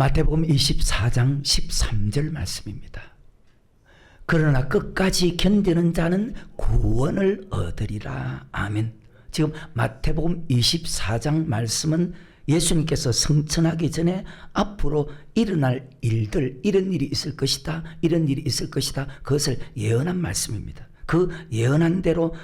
마태복음 24장 13절 말씀입니다. 그러나 끝까지 견디는 자는 구원을 얻으리라. 아멘. 지금 마태복음 24장 말씀은 예수님께서 성천하기 전에 앞으로 일어날 일들, 이런 일이 있을 것이다, 이런 일이 있을 것이다, 그것을 예언한 말씀입니다. 그 예언한 대로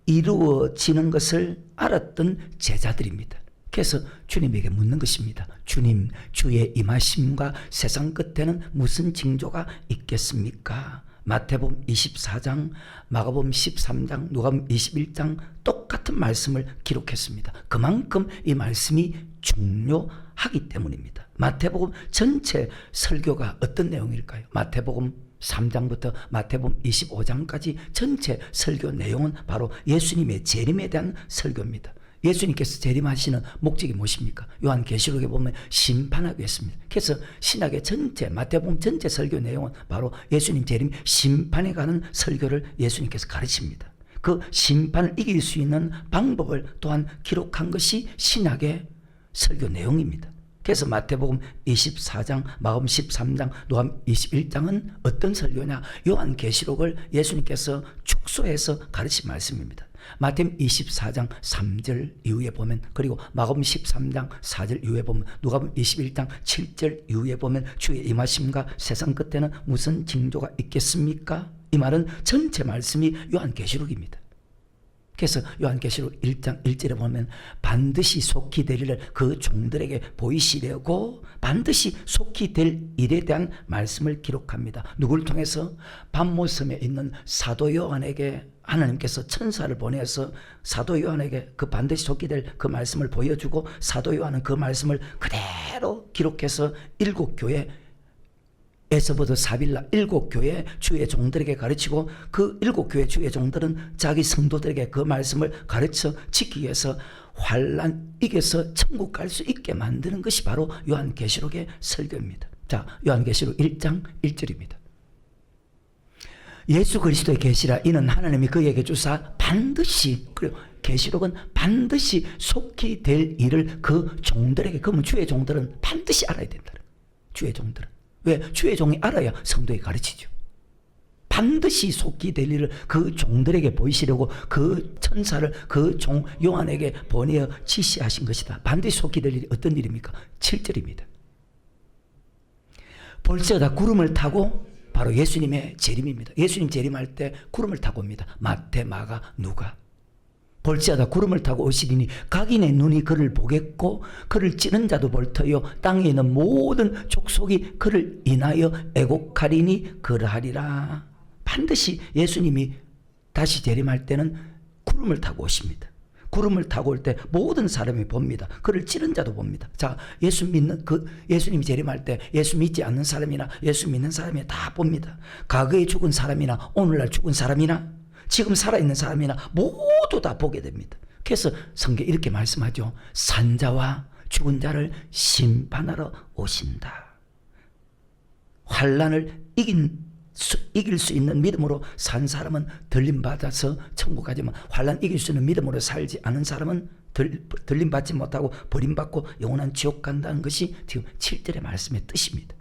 이루어지는 것을 알았던 제자들입니다. 그래서 주님에게 묻는 것입니다. 주님, 주의 임하심과 세상 끝에는 무슨 징조가 있겠습니까? 마태복음 24장, 마가복음 13장, 누가복음 21장 똑같은 말씀을 기록했습니다. 그만큼 이 말씀이 중요하기 때문입니다. 마태복음 전체 설교가 어떤 내용일까요? 마태복음 3장부터 마태복음 25장까지 전체 설교 내용은 바로 예수님의 재림에 대한 설교입니다. 예수님께서 재림하시는 목적이 무엇입니까? 요한계시록에 보면 심판하기 위해서입니다. 그래서 신약의 전체, 마태복음 전체 설교 내용은 바로 예수님 재림, 심판에 관한 설교를 예수님께서 가르칩니다. 그 심판을 이길 수 있는 방법을 또한 기록한 것이 신약의 설교 내용입니다. 그래서 마태복음 24장, 마가복음 13장, 누가복음 21장은 어떤 설교냐? 요한계시록을 예수님께서 축소해서 가르친 말씀입니다. 마태복음 24장 3절 이후에 보면, 그리고 마가복음 13장 4절 이후에 보면, 누가복음 21장 7절 이후에 보면 주의 임하심과 세상 끝에는 무슨 징조가 있겠습니까? 이 말은 전체 말씀이 요한계시록입니다. 그래서 요한계시록 1장 1절에 보면 반드시 속히 될 일을 그 종들에게 보이시려고 반드시 속히 될 일에 대한 말씀을 기록합니다. 누구를 통해서? patmos섬에 있는 사도 요한에게 하나님께서 천사를 보내서 사도 요한에게 그 반드시 속히 될 그 말씀을 보여주고, 사도 요한은 그 말씀을 그대로 기록해서 7교회 에서부터 사빌라 7교회 주의 종들에게 가르치고, 그 7교회 주의 종들은 자기 성도들에게 그 말씀을 가르쳐 지키기 위해서 환난 이겨서 천국 갈 수 있게 만드는 것이 바로 요한계시록의 설교입니다. 자, 요한계시록 1장 1절입니다. 예수 그리스도의 계시라 이는 하나님이 그에게 주사 반드시, 그리고 계시록은 반드시 속히 될 일을 그 종들에게, 그러면 주의 종들은 반드시 알아야 된다. 주의 종들은. 왜? 주의 종이 알아야 성도에게 가르치죠. 반드시 속히 될 일을 그 종들에게 보이시려고 그 천사를 그 종 요한에게 보내어 지시하신 것이다. 반드시 속히 될 일이 어떤 일입니까? 7절입니다. 볼지어다 구름을 타고, 바로 예수님의 재림입니다. 예수님 재림할 때 구름을 타고 옵니다. 마태, 마가, 누가. 볼지어다 구름을 타고 오시리니 각인의 눈이 그를 보겠고 그를 찌는 자도 볼 터요 땅에 있는 모든 족속이 그를 인하여 애곡하리니 그러하리라. 반드시 예수님이 다시 재림할 때는 구름을 타고 오십니다. 구름을 타고 올 때 모든 사람이 봅니다. 그를 찌른 자도 봅니다. 자, 예수 믿는 예수님이 재림할 때 예수 믿지 않는 사람이나 예수 믿는 사람이 다 봅니다. 과거에 죽은 사람이나 오늘날 죽은 사람이나 지금 살아있는 사람이나 모두 다 보게 됩니다. 그래서 성경에 이렇게 말씀하죠. 산자와 죽은 자를 심판하러 오신다. 환난을 이길 수 있는 믿음으로 산 사람은 들림받아서 천국 가지만, 환난 이길 수 있는 믿음으로 살지 않은 사람은 들림받지 못하고 버림받고 영원한 지옥 간다는 것이 지금 7절의 말씀의 뜻입니다.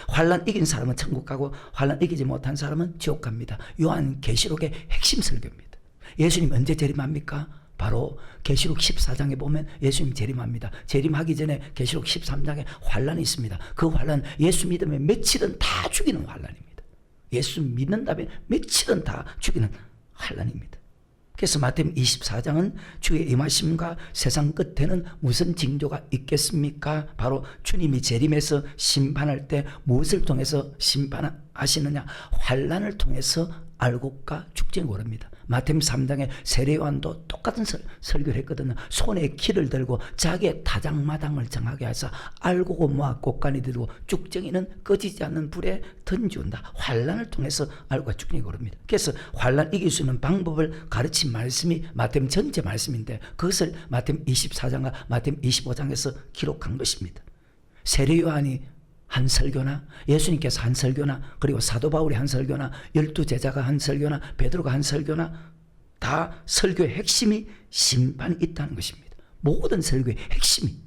환난 이긴 사람은 천국 가고 환난 이기지 못한 사람은 지옥 갑니다. 요한계시록의 핵심 설교입니다. 예수님 언제 재림합니까? 바로 계시록 14장에 보면 예수님 재림합니다. 재림하기 전에 계시록 13장에 환난이 있습니다. 그 환난 예수 믿으면 며칠은 다 죽이는 환난입니다. 예수 믿는다면 며칠은 다 죽이는 환난입니다. 그래서 마태복음 24장은 주의 임하심과 세상 끝에는 무슨 징조가 있겠습니까? 바로 주님이 재림해서 심판할 때 무엇을 통해서 심판하시느냐? 환난을 통해서 알곡과 죽증이 오릅니다. 마태복음 3장에 세례요한도 똑같은 설교를 했거든요. 손에 키를 들고 자기의 타작마당을 정하게 해서 알곡은 모아 곡간이 들고 죽증이는 꺼지지 않는 불에 던지운다. 환난을 통해서 알곡과 죽증이 오릅니다. 그래서 환난 이길 수 있는 방법을 가르친 말씀이 마태복음 전체 말씀인데, 그것을 마태복음 24장과 마태복음 25장에서 기록한 것입니다. 세례요한이 한 설교나 예수님께서 한 설교나 그리고 사도 바울이 한 설교나 12제자가 한 설교나 베드로가 한 설교나 다 설교의 핵심이 심판이 있다는 것입니다. 모든 설교의 핵심이,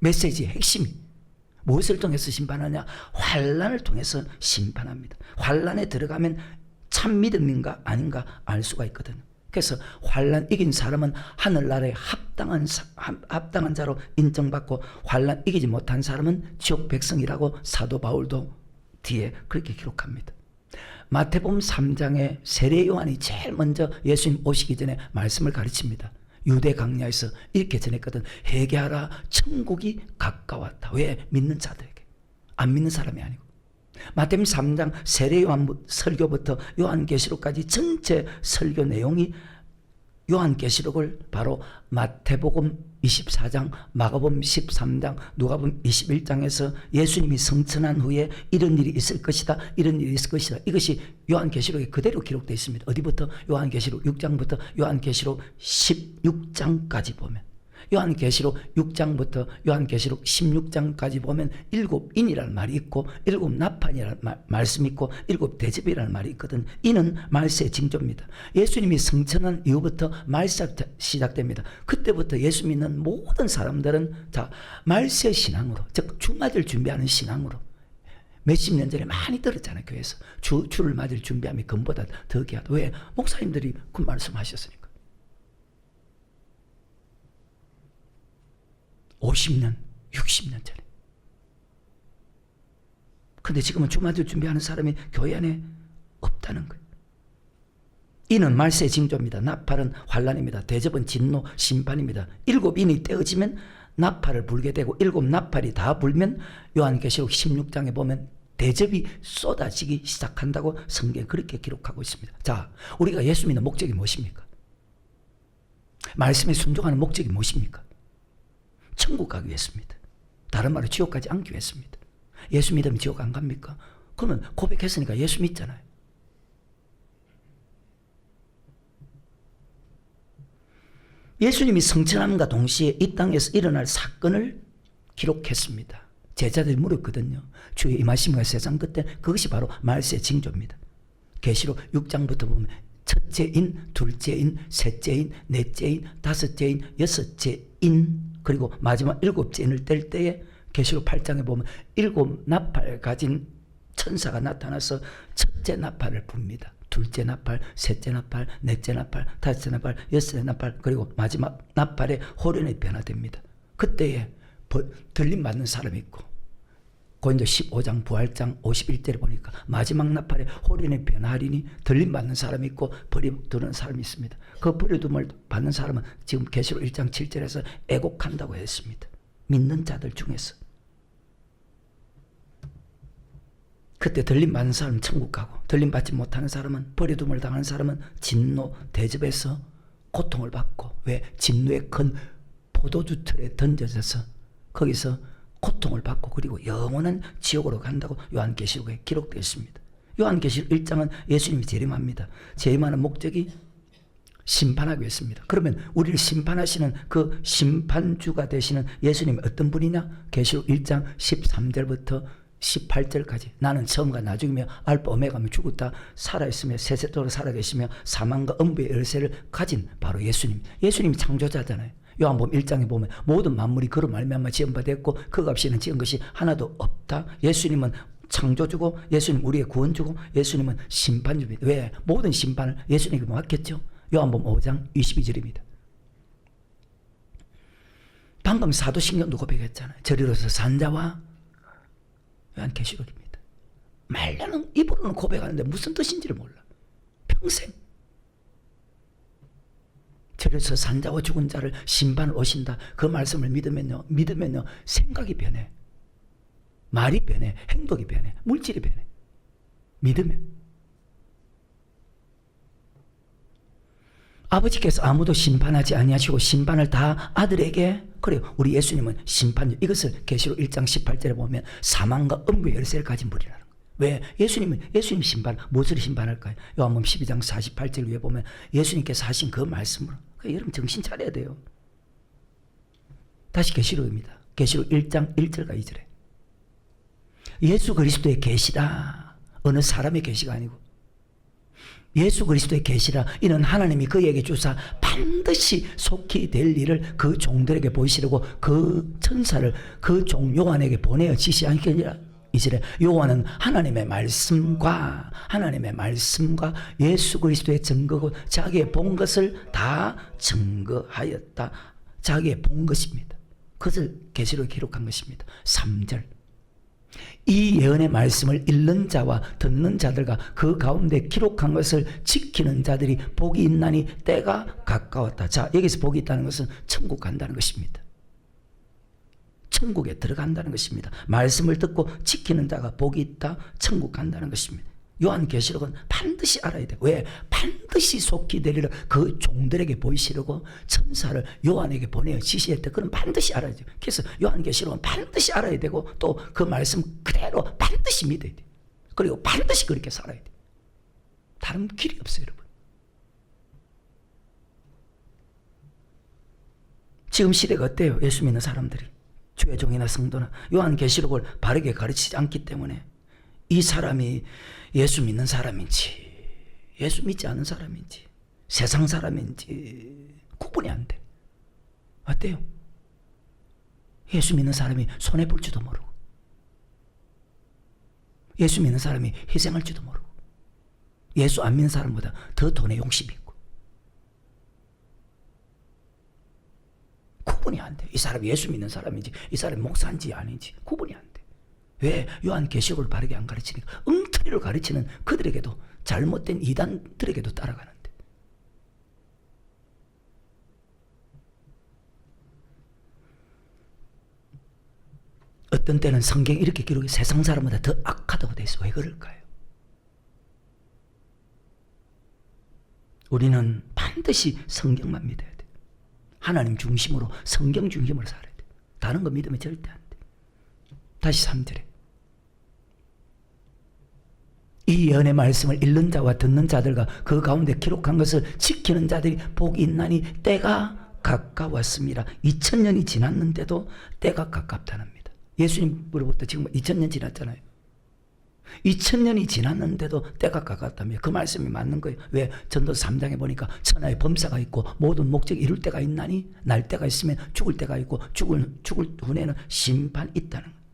메시지의 핵심이 무엇을 통해서 심판하냐? 환난을 통해서 심판합니다. 환난에 들어가면 참 믿음인가 아닌가 알 수가 있거든요. 그래서 환난 이긴 사람은 하늘나라에 합당한 자로 인정받고, 환난 이기지 못한 사람은 지옥 백성이라고 사도 바울도 뒤에 그렇게 기록합니다. 마태복음 3장에 세례 요한이 제일 먼저 예수님 오시기 전에 말씀을 가르칩니다. 유대 강야에서 이렇게 전했거든. 회개하라, 천국이 가까웠다. 왜? 믿는 자들에게, 안 믿는 사람이 아니고. 마태복음 3장 세례 요한 설교부터 요한계시록까지 전체 설교 내용이 요한계시록을 바로 마태복음 24장, 마가복음 13장, 누가복음 21장에서 예수님이 성천한 후에 이런 일이 있을 것이다, 이런 일이 있을 것이다, 이것이 요한계시록에 그대로 기록되어 있습니다. 어디부터? 요한계시록 6장부터 요한계시록 16장까지 보면, 요한계시록 6장부터 요한계시록 16장까지 보면 7인이라는 말이 있고 7나팔이라는 말씀이 있고 7대접이라는 말이 있거든. 이는 말세의 징조입니다. 예수님이 성천한 이후부터 말세가 시작됩니다. 그때부터 예수 믿는 모든 사람들은 자, 말세 신앙으로, 즉 주 맞을 준비하는 신앙으로, 몇십 년 전에 많이 들었잖아요. 교회에서 주를 맞을 준비함이 금보다 더 귀하다. 왜? 목사님들이 그 말씀하셨으니까. 50년, 60년 전에. 근데 지금은 주 맞을 준비하는 사람이 교회 안에 없다는 거예요. 이는 말세의 징조입니다. 나팔은 환난입니다. 대접은 진노, 심판입니다. 7인이 떼어지면 나팔을 불게 되고 7나팔이 다 불면 요한계시록 16장에 보면 대접이 쏟아지기 시작한다고 성경에 그렇게 기록하고 있습니다. 자, 우리가 예수 믿는 목적이 무엇입니까? 말씀에 순종하는 목적이 무엇입니까? 천국 가기 위해서입니다. 다른 말로 지옥 가지 않기 위해서입니다. 예수 믿으면 지옥 안 갑니까? 그러면 고백했으니까 예수 믿잖아요. 예수님이 성천함과 동시에 이 땅에서 일어날 사건을 기록했습니다. 제자들이 물었거든요. 주의 임하심과 세상 끝에, 그것이 바로 말세의 징조입니다. 계시록 6장부터 보면 첫째인, 둘째인, 셋째인, 넷째인, 다섯째인, 여섯째인, 그리고 마지막 7째인을 뗄 때에 계시록 8장에 보면 7나팔 가진 천사가 나타나서 첫째 나팔을 붑니다. 둘째 나팔, 셋째 나팔, 넷째 나팔, 다섯째 나팔, 여섯째 나팔, 그리고 마지막 나팔에 호련이 변화됩니다. 그때에 들림 받는 사람이 있고, 고린도 15장 부활장 51절에 보니까 마지막 나팔에 호련이 변화하리니 들림 받는 사람이 있고 버림두는 사람이 있습니다. 그 버림을 받는 사람은 지금 계시록 1장 7절에서 애곡한다고 했습니다. 믿는 자들 중에서. 그때 들림 받는 사람은 천국 가고, 들림 받지 못하는 사람은, 버림을 당하는 사람은 진노 대접에서 고통을 받고, 왜? 진노의 큰 포도주 틀에 던져져서 거기서 고통을 받고, 그리고 영원한 지옥으로 간다고 요한계시록에 기록되어 있습니다. 요한계시록 1장은 예수님이 재림합니다. 재림하는 목적이 심판하기 위해서입니다. 그러면 우리를 심판하시는 그 심판주가 되시는 예수님이 어떤 분이냐? 계시록 1장 13절부터 18절까지 나는 처음과 나중이며 알파 오메가며 죽었다 살아있으며 세세토록 살아계시며 사망과 음부의 열쇠를 가진 바로 예수님. 예수님이 창조자잖아요. 요한복음 1장에 보면 모든 만물이 그로 말미암아 지은 바 됐고 그 값이는 지은 것이 하나도 없다. 예수님은 창조주고, 예수님 우리의 구원주고, 예수님은 심판주입니다. 왜? 모든 심판을 예수님에게 맡겼죠. 요한복음 5장 22절입니다. 방금 사도신경도 고백했잖아요. 저리로서 산자와 요한계시록입니다. 말로는, 입으로는 고백하는데 무슨 뜻인지를 몰라. 평생. 저리로서 산자와 죽은 자를 심판을 오신다. 그 말씀을 믿으면요 생각이 변해, 말이 변해, 행동이 변해, 물질이 변해. 믿으면. 아버지께서 아무도 심판하지 아니하시고 심판을 다 아들에게, 그래요. 우리 예수님은 심판주. 이것을 계시록 1장 18절에 보면 사망과 음부의 열쇠를 가진 분이라는 거예요. 왜? 예수님 심판, 무엇을 심판할까요? 요한복음 12장 48절 위에 보면 예수님께서 하신 그 말씀으로. 여러분 정신 차려야 돼요. 다시 계시록입니다. 계시록 1장 1절과 2절에 예수 그리스도의 계시다. 어느 사람의 계시가 아니고 예수 그리스도의 계시라. 이는 하나님이 그에게 주사 반드시 속히 될 일을 그 종들에게 보이시려고 그 천사를 그 종 요한에게 보내어 지시하니라. 이제 요한은 하나님의 말씀과 예수 그리스도의 증거고 자기의 본 것을 다 증거하였다. 자기의 본 것입니다. 그것을 계시로 기록한 것입니다. 3절. 이 예언의 말씀을 읽는 자와 듣는 자들과 그 가운데 기록한 것을 지키는 자들이 복이 있나니 때가 가까웠다. 자, 여기서 복이 있다는 것은 천국 간다는 것입니다. 천국에 들어간다는 것입니다. 말씀을 듣고 지키는 자가 복이 있다. 천국 간다는 것입니다. 요한계시록은 반드시 알아야 돼. 왜? 반드시 속히 되리라 그 종들에게 보이시려고 천사를 요한에게 보내어 지시했다. 그건 반드시 알아야 돼. 그래서 요한계시록은 반드시 알아야 되고 또 그 말씀 그대로 반드시 믿어야 돼. 그리고 반드시 그렇게 살아야 돼. 다른 길이 없어요, 여러분. 지금 시대가 어때요? 예수 믿는 사람들이, 주의 종이나 성도나 요한계시록을 바르게 가르치지 않기 때문에 이 사람이 예수 믿는 사람인지 예수 믿지 않은 사람인지 세상 사람인지 구분이 안 돼. 어때요? 예수 믿는 사람이 손해볼 줄도 모르고 예수 믿는 사람이 희생할 줄도 모르고 예수 안 믿는 사람보다 더 돈에 욕심이 있고 구분이 안 돼. 이 사람이 예수 믿는 사람인지 이 사람이 목사인지 아닌지 구분이 안 돼. 왜? 요한계시록을 바르게 안 가르치니까 엉터리로 가르치는 그들에게도 잘못된 이단들에게도 따라가는데. 어떤 때는 성경이 이렇게 기록이 세상 사람보다 더 악하다고 돼 있어. 왜 그럴까요? 우리는 반드시 성경만 믿어야 돼. 하나님 중심으로 성경 중심으로 살아야 돼. 다른 거 믿으면 절대 안 돼. 다시 3절에 이 예언의 말씀을 읽는 자와 듣는 자들과 그 가운데 기록한 것을 지키는 자들이 복이 있나니 때가 가까웠습니다. 2000년이 지났는데도 때가 가깝다랍니다. 예수님으로부터 지금 2000년 지났잖아요. 2000년이 지났는데도 때가 가깝다며. 그 말씀이 맞는 거예요. 왜? 전도서 3장에 보니까 천하의 범사가 있고 모든 목적이 이룰 때가 있나니 날 때가 있으면 죽을 때가 있고 죽을 후에는 심판이 있다는 거예요.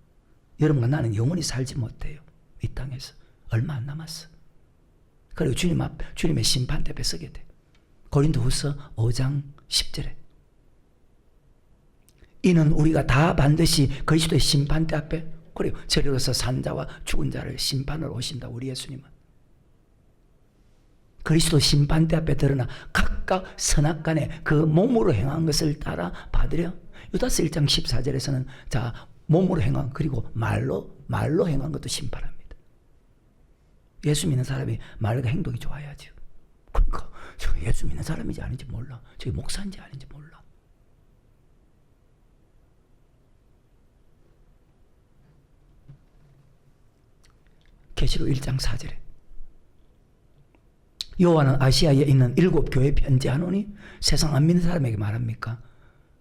여러분과 나는 영원히 살지 못해요. 이 땅에서 얼마 안 남았어. 그리고 주님의 심판대 앞에 서게 돼. 고린도후서 5장 10절에 이는 우리가 다 반드시 그리스도의 심판대 앞에, 그리고 저리로서 산 자와 죽은 자를 심판으로 오신다. 우리 예수님은 그리스도 심판대 앞에 드러나 각각 선악간에 그 몸으로 행한 것을 따라 받으려. 유다서 1장 14절에서는 자 몸으로 행한 그리고 말로 행한 것도 심판합니다. 예수 믿는 사람이 말과 행동이 좋아야죠. 그러니까 저 예수 믿는 사람인지 아닌지 몰라. 저기 목사인지 아닌지 몰라. 계시록 1장 4절에 요한은 아시아에 있는 7교회에 편지하노니 세상 안 믿는 사람에게 말합니까?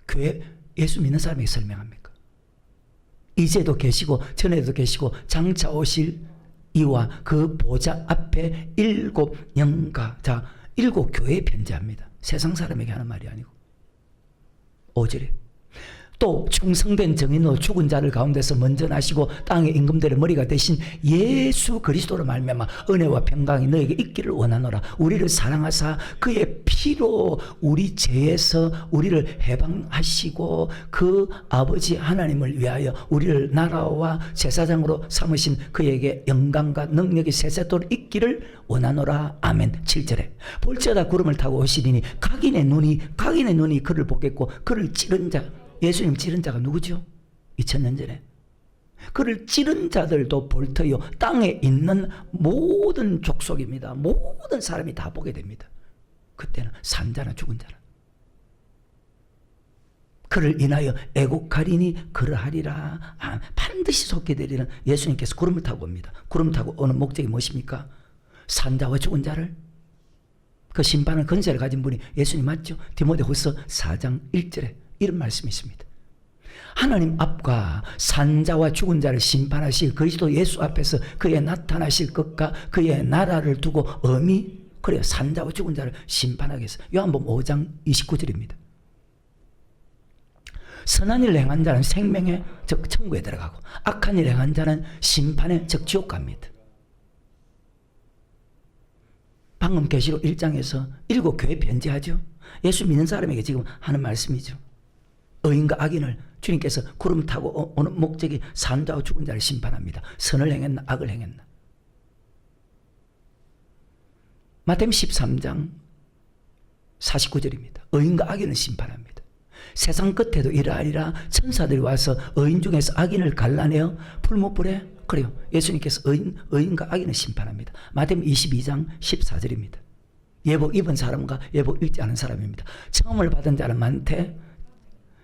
교회 예수 믿는 사람에게 설명합니까? 이제도 계시고 전에도 계시고 장차 오실 이와 그 보좌 앞에 7영가, 자 7교회에 편지합니다. 세상 사람에게 하는 말이 아니고. 5절에 또 충성된 증인으로 죽은 자를 가운데서 먼저 나시고 땅의 임금들의 머리가 되신 예수 그리스도로 말미암아 은혜와 평강이 너에게 있기를 원하노라. 우리를 사랑하사 그의 피로 우리 죄에서 우리를 해방하시고 그 아버지 하나님을 위하여 우리를 나라와 제사장으로 삼으신 그에게 영광과 능력이 세세토록 있기를 원하노라. 아멘. 7절에 볼지어다 구름을 타고 오시리니 각인의 눈이 그를 보겠고 그를 찌른 자, 예수님 찌른 자가 누구죠? 2000년 전에 그를 찌른 자들도 볼 터요 땅에 있는 모든 족속입니다. 모든 사람이 다 보게 됩니다. 그때는 산 자나 죽은 자나 그를 인하여 애곡하리니 그러하리라. 반드시 속게 되리는 예수님께서 구름을 타고 옵니다. 구름 타고 오는 목적이 무엇입니까? 산 자와 죽은 자를, 그 심판을 권세를 가진 분이 예수님 맞죠? 디모데후서 4장 1절에 이런 말씀이 있습니다. 하나님 앞과 산자와 죽은 자를 심판하실 그리스도 예수 앞에서 그의 나타나실 것과 그의 나라를 두고 엄히 그래요. 산자와 죽은 자를 심판하기 위해서. 요한복음 5장 29절입니다. 선한 일 행한 자는 생명의 즉 천국에 들어가고 악한 일 행한 자는 심판의 즉 지옥 갑니다. 방금 계시록 1장에서 7교회 편지하죠. 예수 믿는 사람에게 지금 하는 말씀이죠. 의인과 악인을 주님께서 구름 타고 오는 목적이 산자와 죽은 자를 심판합니다. 선을 행했나 악을 행했나. 마태복음 13장 49절입니다. 의인과 악인을 심판합니다. 세상 끝에도 이러하리라. 천사들이 와서 의인 중에서 악인을 갈라내어 풀무불에 그래요. 예수님께서 의인과 악인을 심판합니다. 마태복음 22장 14절입니다. 예복 입은 사람과 예복 입지 않은 사람입니다. 청함을 받은 자는 많되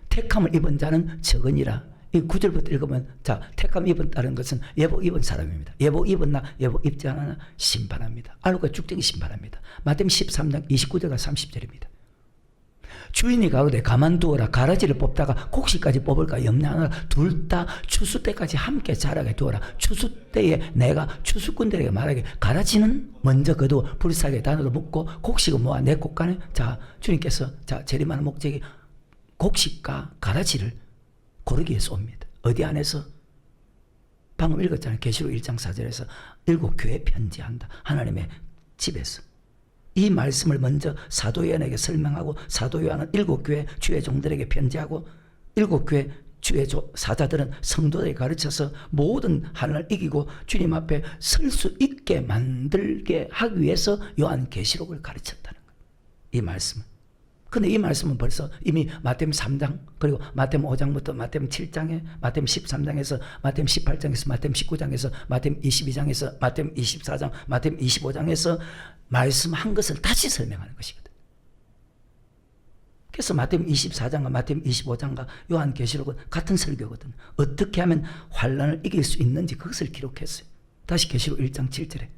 택함을 입은 자는 적으니라. 이 9절부터 읽으면 자, 택함 입었다는 것은 예복 입은 사람입니다. 예복 입었나 예복 입지 않았나 심판합니다. 알고 죽정이 심판합니다. 마태복음 13장 29절과 30절입니다. 주인이 가로되 가만두어라. 가라지를 뽑다가 곡식까지 뽑을까 염려하느라 둘 다 추수 때까지 함께 자라게 두어라. 추수 때에 내가 추수꾼들에게 말하게 가라지는 먼저 거두어 불사하게 단으로 묶고 곡식은 모아 내 곳간에. 자, 주님께서 자 재림하는 목적이 곡식과 가라지를 고르기 위해서 옵니다. 어디 안에서? 방금 읽었잖아요. 계시록 1장 4절에서 7교회에 편지한다. 하나님의 집에서. 이 말씀을 먼저 사도 요한에게 설명하고 사도 요한은 7교회 주의 종들에게 편지하고 7교회 주의 사자들은 성도들에게 가르쳐서 모든 하나님을 이기고 주님 앞에 설 수 있게 만들게 하기 위해서 요한계시록을 가르쳤다는 거예요. 이 말씀은. 근데 이 말씀은 벌써 이미 마태복음 3장 그리고 마태복음 5장부터 마태복음 7장에 마태복음 13장에서 마태복음 18장에서 마태복음 19장에서 마태복음 22장에서 마태복음 24장 마태복음 25장에서 말씀한 것을 다시 설명하는 것이거든. 그래서 마태복음 24장과 마태복음 25장과 요한계시록은 같은 설교거든. 어떻게 하면 환난을 이길 수 있는지 그것을 기록했어요. 다시 계시록 1장 7절에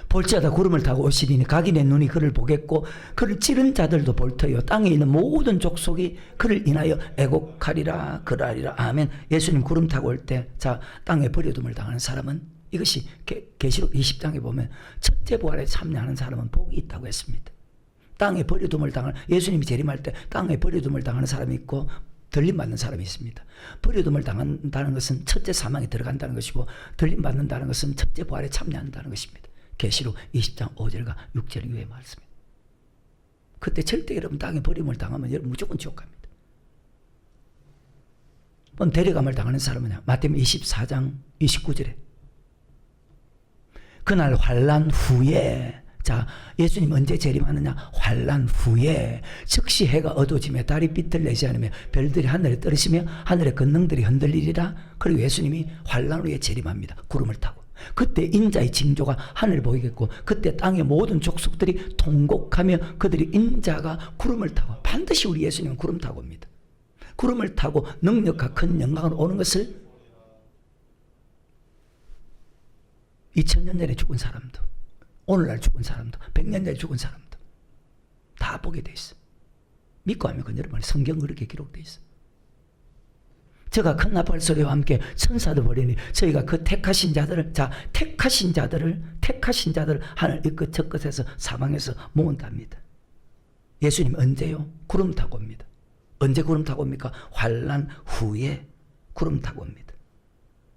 볼지어다 구름을 타고 오시리니 각인의 눈이 그를 보겠고 그를 찌른 자들도 볼 터요 땅에 있는 모든 족속이 그를 인하여 애곡하리라 그러하리라. 아멘. 예수님 구름 타고 올 때 자 땅에 버려둠을 당하는 사람은 이것이 계시록 20장에 보면 첫째 부활에 참여하는 사람은 복이 있다고 했습니다. 땅에 버려둠을 당하는 예수님이 재림할 때 땅에 버려둠을 당하는 사람이 있고 들림받는 사람이 있습니다. 버려둠을 당한다는 것은 첫째 사망에 들어간다는 것이고 들림받는다는 것은 첫째 부활에 참여한다는 것입니다. 계시록 20장 5절과 6절 이후의 말씀입니다. 그때 절대 여러분 땅에 버림을 당하면 여러분 무조건 지옥 갑니다. 데려감을 당하는 사람은 마태복음 24장 29절에 그날 환난 후에 자 예수님 언제 재림하느냐? 환난 후에 즉시 해가 어두워지며 달이 빛을 내지 않으며 별들이 하늘에 떨어지며 하늘의 권능들이 흔들리리라. 그리고 예수님이 환난 후에 재림합니다. 구름을 타고. 그때 인자의 징조가 하늘을 보이겠고 그때 땅의 모든 족속들이 통곡하며 그들이 인자가 구름을 타고 반드시 우리 예수님은 구름 타고 옵니다. 구름을 타고 능력과 큰 영광으로 오는 것을 2000년 전에 죽은 사람도 오늘날 죽은 사람도 100년 전에 죽은 사람도 다 보게 돼 있어. 믿고 하면 그 여러분 성경 그렇게 기록돼 있어. 저가 큰 나팔 소리와 함께 천사도 보리니 저희가 그 택하신 자들을 자 택하신 자들을 하늘 이 끝 저 끝에서 사방에서 모은답니다. 예수님 언제요? 구름 타고 옵니다. 언제 구름 타고 옵니까? 환난 후에 구름 타고 옵니다.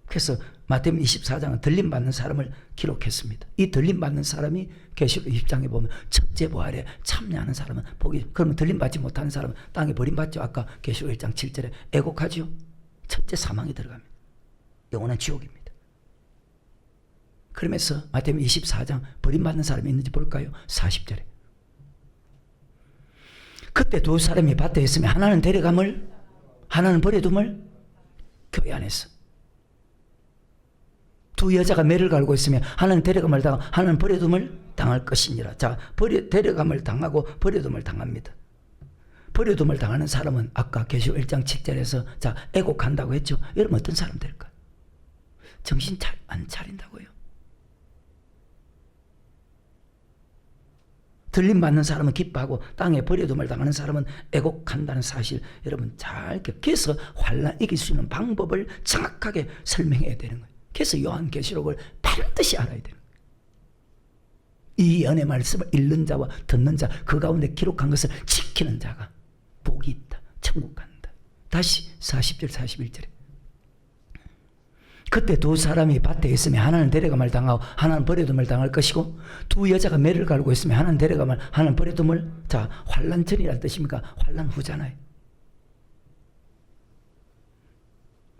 그래서 마태복음 24장은 들림받는 사람을 기록했습니다. 이 들림받는 사람이 계시록 20장에 보면 첫째 부활에 참여하는 사람은 복이. 그러면 들림받지 못하는 사람은 땅에 버림받죠. 아까 계시록 1장 7절에 애곡하죠. 첫째 사망에 들어갑니다. 영원한 지옥입니다. 그러면서 마태복음 24장 버림받는 사람이 있는지 볼까요? 40절에 그때 두 사람이 밭에 있으면 하나는 데려감을 하나는 버려둠을 교회 안에서 두 여자가 매를 갈고 있으면 하나는 데려감을 당하고 하나는 버려둠을 당할 것이니라. 자, 데려감을 당하고 버려둠을 당합니다. 버려둠을 당하는 사람은 아까 계시록 1장 7절에서 자 애곡한다고 했죠. 여러분 어떤 사람 될까요? 정신 안 차린다고요. 들림받는 사람은 기뻐하고 땅에 버려둠을 당하는 사람은 애곡한다는 사실 여러분 잘 그래서 환난 이길 수 있는 방법을 정확하게 설명해야 되는 거예요. 그래서 요한계시록을 반드시 알아야 되는 거예요. 이 연의 말씀을 읽는 자와 듣는 자 그 가운데 기록한 것을 지키는 자가 복이 있다. 천국 간다. 다시 40절 41절에 그때 두 사람이 밭에 있으면 하나는 데려감을 당하고 하나는 버려둠을 당할 것이고 두 여자가 매를 갈고 있으면 하나는 데려감을 하나는 버려둠을. 자, 환난 전이라는 뜻입니까? 환난 후잖아요.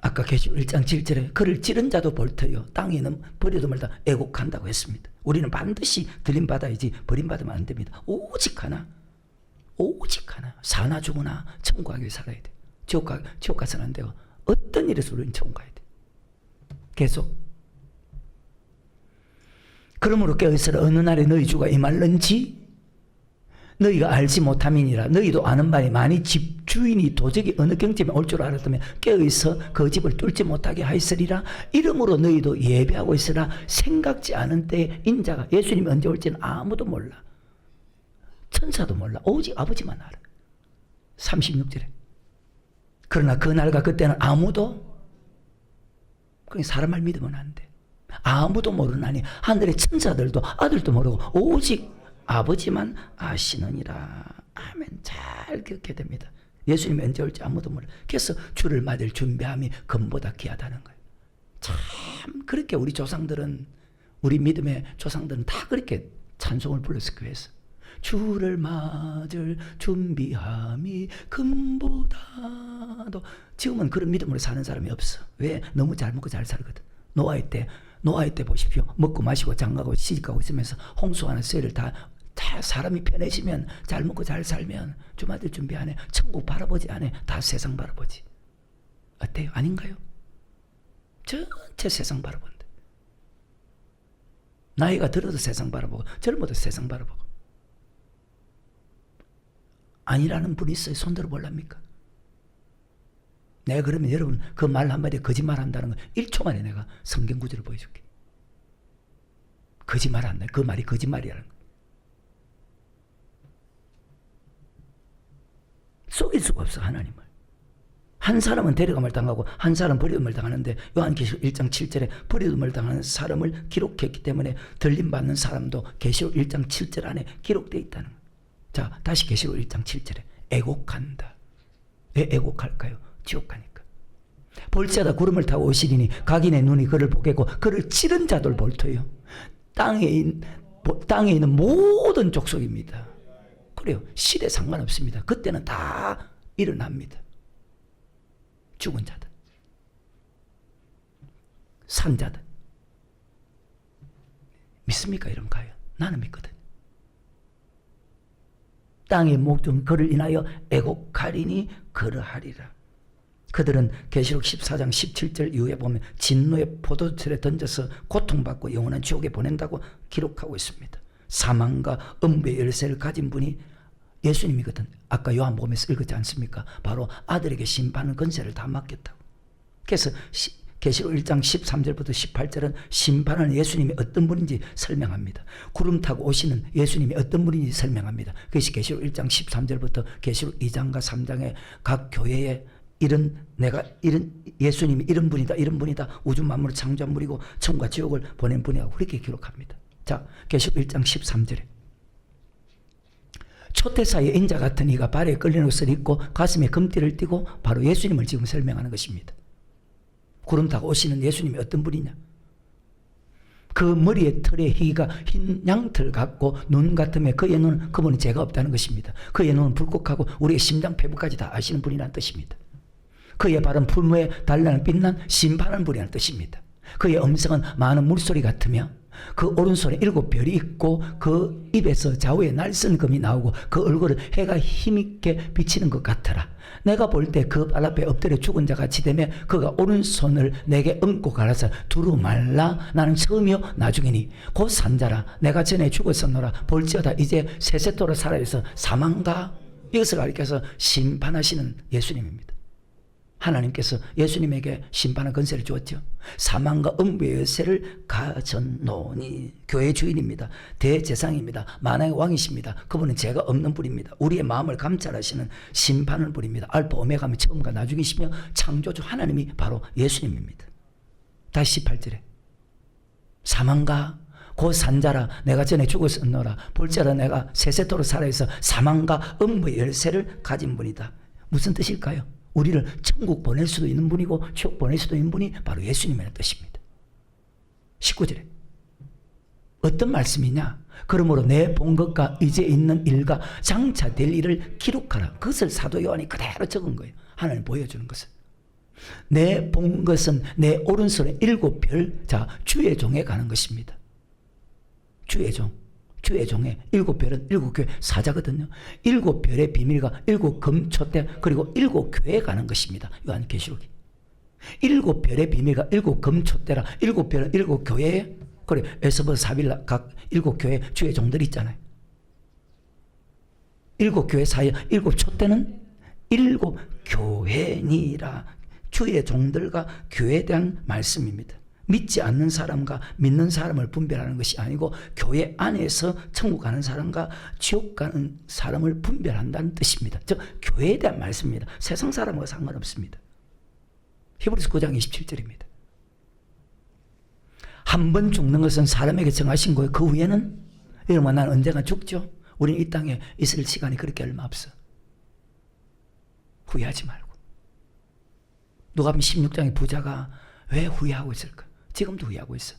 아까 계시록 1장 7절에 그를 찌른 자도 볼터요 땅에 있는 버려둠을 다 애곡한다고 했습니다. 우리는 반드시 들림받아야지 버림받으면 안 됩니다. 오직 하나 사나 죽으나 천국 가길 살아야 돼. 지옥 가서는 안 되고 어떤 일에서 우리는 천국 가야 돼. 계속. 그러므로 깨어있으라. 어느 날에 너희 주가 임할는지 너희가 알지 못함이니라. 너희도 아는 바니 만일 집 주인이 도적이 어느 경쯤에 올 줄 알았다면 깨어있어 그 집을 뚫지 못하게 하였으리라. 이러므로 너희도 예배하고 있으라. 생각지 않은 때에 인자가 예수님이 언제 올지는 아무도 몰라. 천사도 몰라. 오직 아버지만 알아. 36절에 그러나 그날과 그때는 아무도, 그러니까 사람 말 믿으면 안 돼. 아무도 모르나니 하늘의 천사들도 아들도 모르고 오직 아버지만 아시느니라. 아멘. 잘 그렇게 됩니다. 예수님이 언제 올지 아무도 몰라. 그래서 주를 맞을 준비함이 금보다 귀하다는 거예요. 참 그렇게 우리 조상들은, 우리 믿음의 조상들은 다 그렇게 찬송을 불렀을 거예요. 주를 맞을 준비함이 금보다도. 지금은 그런 믿음으로 사는 사람이 없어. 왜? 너무 잘 먹고 잘 살거든. 노아의 때 보십시오. 먹고 마시고 장가고 시집가고 있으면서 홍수 하나 쇠를 다 사람이 편해지면, 잘 먹고 잘 살면 주 맞을 준비 안 해. 천국 바라보지 안 해. 다 세상 바라보지. 어때요? 아닌가요? 전체 세상 바라본다. 나이가 들어도 세상 바라보고 젊어도 세상 바라보고. 아니라는 분이 있어요. 손들어 볼랍니까? 내가 그러면 여러분 그 말 한마디에 거짓말 한다는 거 1초 만에 내가 성경 구절을 보여줄게. 거짓말 한다. 그 말이 거짓말이라는 거. 속일 수가 없어 하나님을. 한 사람은 데려감을 당하고 한 사람은 버림을 당하는데 요한계시록 1장 7절에 버림을 당하는 사람을 기록했기 때문에 들림받는 사람도 계시록 1장 7절 안에 기록되어 있다는 거예요. 자, 다시 계시록 1장 7절에 애곡한다. 왜 애곡할까요? 지옥 가니까. 볼지어다 구름을 타고 오시리니 각인의 눈이 그를 보겠고 그를 찌른 자들 볼터요 땅에 있는 모든 족속입니다. 그래요. 시대 상관없습니다. 그때는 다 일어납니다. 죽은 자들, 산 자들. 믿습니까? 이런 가요. 나는 믿거든. 땅의 목중 그를 인하여 애곡하리니 그러하리라. 그들은 계시록 14장 17절 이후에 보면 진노의 포도틀에 던져서 고통받고 영원한 지옥에 보낸다고 기록하고 있습니다. 사망과 음부의 열쇠를 가진 분이 예수님이거든. 아까 요한복음에서 읽었지 않습니까? 바로 아들에게 심판은 권세를 다 맡겼다고. 그래서 계시록 1장 13절부터 18절은 심판은 예수님이 어떤 분인지 설명합니다. 구름 타고 오시는 예수님이 어떤 분인지 설명합니다. 그것이 계시록 1장 13절부터 계시록 2장과 3장의 각 교회에 내가 예수님이 이런 분이다, 이런 분이다, 우주 만물을 창조한 분이고 천국과 지옥을 보낸 분이라고 그렇게 기록합니다. 자, 계시록 1장 13절에 초태사의 인자 같은 이가 발에 끌린 옷을 입고 가슴에 금띠를 띠고 바로 예수님을 지금 설명하는 것입니다. 구름 타고 오시는 예수님이 어떤 분이냐? 그 머리의 털의 희가 흰 양털 같고 눈 같으며 그의 눈은, 그분은 죄가 없다는 것입니다. 그의 눈은 불꽃하고 우리의 심장 폐부까지 다 아시는 분이라는 뜻입니다. 그의 발은 풀무에 달라는 빛난 심판하는 분이라는 뜻입니다. 그의 음성은 많은 물소리 같으며 그 오른손에 7별이 있고 그 입에서 좌우에 날선 금이 나오고 그 얼굴을 해가 힘있게 비치는 것 같더라. 내가 볼 때 그 발 앞에 엎드려 죽은 자 같이 되며 그가 오른손을 내게 얹고 가라사 두루 말라. 나는 처음이요 나중이니 곧 산자라. 내가 전에 죽었었노라. 볼지어다 이제 세세토로 살아있어 사망과 이것을 가리켜서 심판하시는 예수님입니다. 하나님께서 예수님에게 심판의 권세를 주었죠. 사망과 음부의 열쇠를 가졌노니. 교회 주인입니다. 대제사장입니다. 만왕의 왕이십니다. 그분은 죄가 없는 분입니다. 우리의 마음을 감찰하시는 심판하는 분입니다. 알파 오메가면 처음과 나중이시며 창조주 하나님이 바로 예수님입니다. 다시 18절에 사망과 곧 산자라 내가 전에 죽었었노라. 볼자라 내가 세세토록 살아있어 사망과 음부의 열쇠를 가진 분이다. 무슨 뜻일까요? 우리를 천국 보낼 수도 있는 분이고 지옥 보낼 수도 있는 분이 바로 예수님이라는 뜻입니다. 19절에 어떤 말씀이냐? 그러므로 내 본 것과 이제 있는 일과 장차 될 일을 기록하라. 그것을 사도 요한이 그대로 적은 거예요. 하나님 보여주는 것을. 내 본 것은 내 오른손에 7별, 자, 주의 종에 가는 것입니다. 주의 종, 주의 종에 7별은 7교회 사자거든요. 7별의 비밀과 7금초대 그리고 7교회에 가는 것입니다. 요한계시록이. 7별의 비밀과 7금초대라 7별은 7교회에 그리고 에스더 사빌라 각 7교회 주의 종들이 있잖아요. 7교회 사이에 7촛대는 7교회니라. 주의 종들과 교회에 대한 말씀입니다. 믿지 않는 사람과 믿는 사람을 분별하는 것이 아니고 교회 안에서 천국 가는 사람과 지옥 가는 사람을 분별한다는 뜻입니다. 즉 교회에 대한 말씀입니다. 세상 사람과 상관없습니다. 히브리서 9장 27절입니다. 한 번 죽는 것은 사람에게 정하신 거예요. 그 후에는 이러면 난 언젠가 죽죠. 우리는 이 땅에 있을 시간이 그렇게 얼마 없어. 후회하지 말고. 누가복음 16장의 부자가 왜 후회하고 있을까? 지금도 후회하고 있어.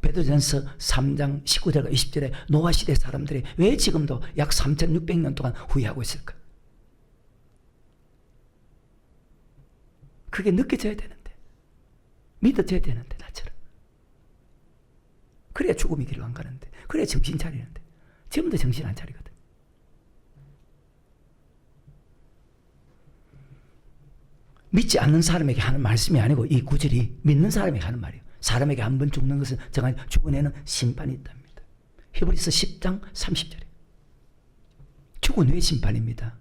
베드로전서 3장 19절과 20절에 노아 시대 사람들이 왜 지금도 약 3600년 동안 후회하고 있을까? 그게 느껴져야 되는데, 믿어져야 되는데, 나처럼. 그래야 죽음의 길로 안 가는데, 그래야 정신 차리는데, 지금도 정신 안 차리거든. 믿지 않는 사람에게 하는 말씀이 아니고 이 구절이 믿는 사람에게 하는 말이에요. 사람에게 한 번 죽는 것은 정한 죽은 애는 심판이 있답니다. 히브리서 10장 30절에 죽은 후의 심판입니다.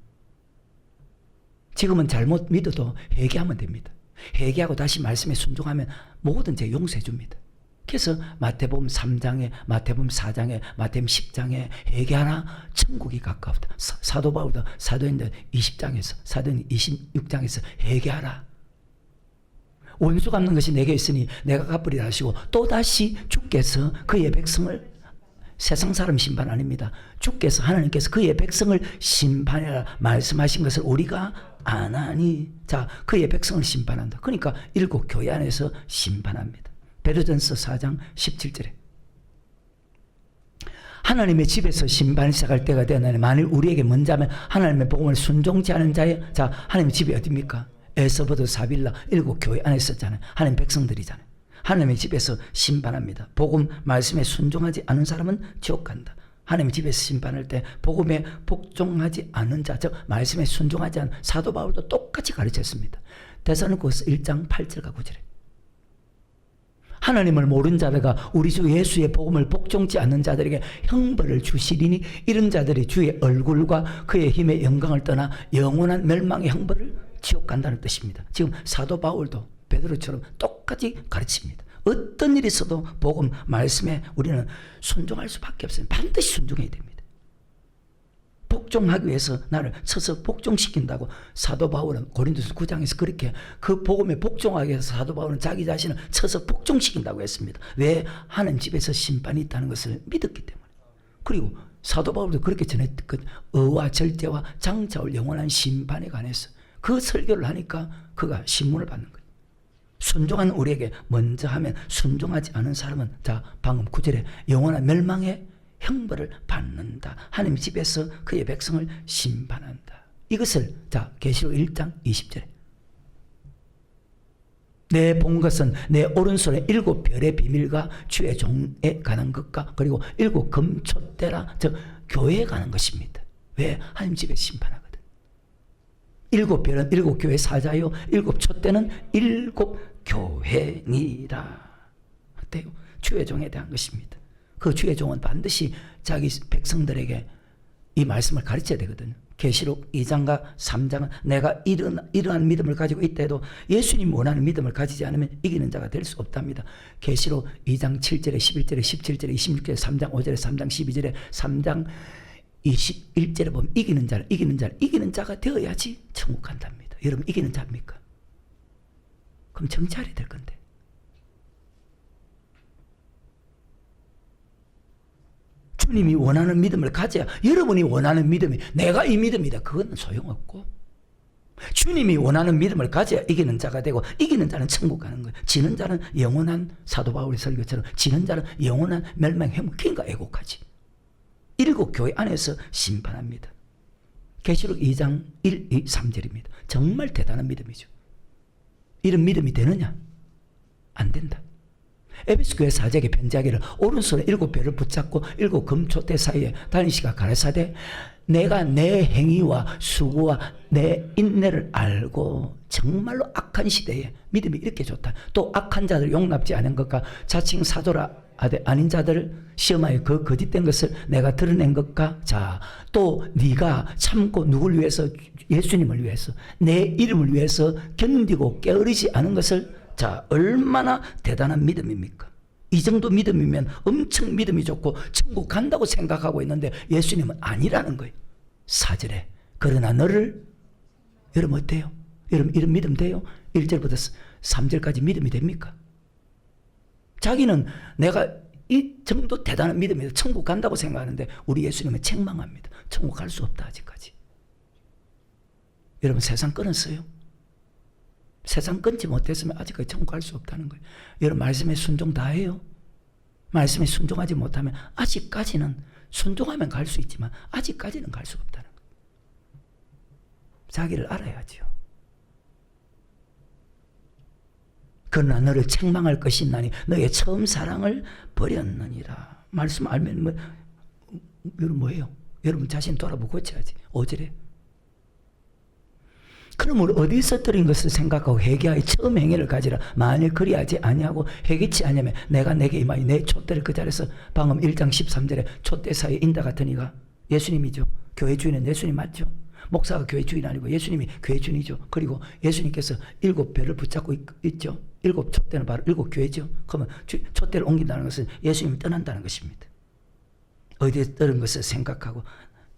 지금은 잘못 믿어도 회개하면 됩니다. 회개하고 다시 말씀에 순종하면 모든 죄 용서해 줍니다. 그래서 마태복음 3장에 마태복음 4장에 마태복음 10장에 회개하라 천국이 가까웠다. 사도 바울도 사도행전 20장에서 사도행전 26장에서 회개하라. 원수 갚는 것이 내게 있으니 내가 갚으리라 하시고 또다시 주께서 그의 백성을 세상 사람 심판 아닙니다. 주께서 하나님께서 그의 백성을 심판해라 말씀하신 것을 우리가 안 하니 자 그의 백성을 심판한다. 그러니까 7교회 안에서 심판합니다. 베드로전서 4장 17절에 하나님의 집에서 심판이 시작할 때가 되었나니 만일 우리에게 먼저 하면 하나님의 복음을 순종치 않은 자의 자 하나님의 집이 어디입니까? 에스더 사빌라 7교회 안에 있었잖아요. 하나님 백성들이잖아요. 하나님의 집에서 심판합니다. 복음 말씀에 순종하지 않은 사람은 지옥 간다. 하나님의 집에서 심판할 때 복음에 복종하지 않은 자, 즉 말씀에 순종하지 않은 사도 바울도 똑같이 가르쳤습니다. 데살로니가서 1장 8절과 9절에 하나님을 모르는 자들과 우리 주 예수의 복음을 복종치 않는 자들에게 형벌을 주시리니 이런 자들이 주의 얼굴과 그의 힘의 영광을 떠나 영원한 멸망의 형벌을 지옥 간다는 뜻입니다. 지금 사도 바울도 베드로처럼 똑같이 가르칩니다. 어떤 일이 있어도 복음 말씀에 우리는 순종할 수밖에 없어요. 반드시 순종해야 됩니다. 복종하기 위해서 나를 서서 복종시킨다고 사도 바울은 고린도서 9장에서 그렇게 그 복음에 복종하기 위해서 사도 바울은 자기 자신을 서서 복종시킨다고 했습니다. 왜? 하나님 집에서 심판이 있다는 것을 믿었기 때문에. 그리고 사도 바울도 그렇게 전했거든. 의와 절제와 장차 올 영원한 심판에 관해서 그 설교를 하니까 그가 신문을 받는 거예요. 순종한 우리에게 먼저 하면 순종하지 않은 사람은 자 방금 9절에 영원한 멸망의 형벌을 받는다. 하나님 집에서 그의 백성을 심판한다. 이것을 자 계시록 1장 20절에 내 본 것은 내 오른손에 7별의 비밀과 주의 종에 가는 것과 그리고 7금초대라 즉 교회에 가는 것입니다. 왜? 하나님 집에 심판하거든. 7별은 7교회 사자요 7촛대는 7교회니라. 어때요? 주의 종에 대한 것입니다. 그 주의 종은 반드시 자기 백성들에게 이 말씀을 가르쳐야 되거든요. 계시록 2장과 3장은 내가 이러한 믿음을 가지고 있다 해도 예수님 원하는 믿음을 가지지 않으면 이기는 자가 될 수 없답니다. 계시록 2장 7절에 11절에 17절에 26절에 3장 5절에 3장 12절에 3장 21절에 보면 이기는 자가 되어야지 천국 간답니다. 여러분 이기는 자입니까? 그럼 정찰이 될 건데. 주님이 원하는 믿음을 가져야 여러분이 원하는 믿음이 내가 이 믿음이다. 그건 소용없고 주님이 원하는 믿음을 가져야 이기는 자가 되고 이기는 자는 천국 가는 거예요. 지는 자는 영원한 사도 바울의 설교처럼 지는 자는 영원한 멸망 그러니까 애곡하지. 7교회 안에서 심판합니다. 계시록 2장 1, 2, 3절입니다. 정말 대단한 믿음이죠. 이런 믿음이 되느냐? 안 된다. 에베소 교회 사제에게 편지하기를 오른손에 7배를 붙잡고 7 금초대 사이에 다니시가 가라사대 내가 내 행위와 수고와 내 인내를 알고 정말로 악한 시대에 믿음이 이렇게 좋다. 또 악한 자들 용납지 않은 것과 자칭 사도라 아닌 자들을 시험하여 그 거짓된 것을 내가 드러낸 것과 자, 또 네가 참고 누굴 위해서 예수님을 위해서 내 이름을 위해서 견디고 게으르지 않은 것을 자, 얼마나 대단한 믿음입니까? 이 정도 믿음이면 엄청 믿음이 좋고 천국 간다고 생각하고 있는데 예수님은 아니라는 거예요. 4절에 그러나 너를 여러분 어때요? 여러분 이런 믿음 돼요? 1절부터 3절까지 믿음이 됩니까? 자기는 내가 이 정도 대단한 믿음이다. 천국 간다고 생각하는데 우리 예수님은 책망합니다. 천국 갈 수 없다 아직까지. 여러분 세상 끊었어요? 세상 끊지 못했으면 아직까지 천국 갈 수 없다는 거예요. 여러분 말씀에 순종 다 해요? 말씀에 순종하지 못하면 아직까지는 순종하면 갈 수 있지만 아직까지는 갈 수 없다는 거예요. 자기를 알아야죠. 그러나 너를 책망할 것이 있나니 너의 처음 사랑을 버렸느니라. 말씀 알면 여러분 뭐예요? 여러분 자신 돌아보고 고쳐야지. 5절에 그러므로 어디서 들은 것을 생각하고 회개하여 처음 행위를 가지라. 만일 그리하지 아니하고 회개치 아니하면 내가 내게 임하여 내 촛대를 그 자리에서 방금 1장 13절에 촛대 사이에 인다 같은 이가 예수님이죠. 교회 주인은 예수님 맞죠? 목사가 교회 주인 아니고 예수님이 교회 주인이죠. 그리고 예수님께서 7배를 붙잡고 있죠. 7 촛대는 바로 7 교회죠. 그러면 촛대를 옮긴다는 것은 예수님이 떠난다는 것입니다. 어디에 들은 것을 생각하고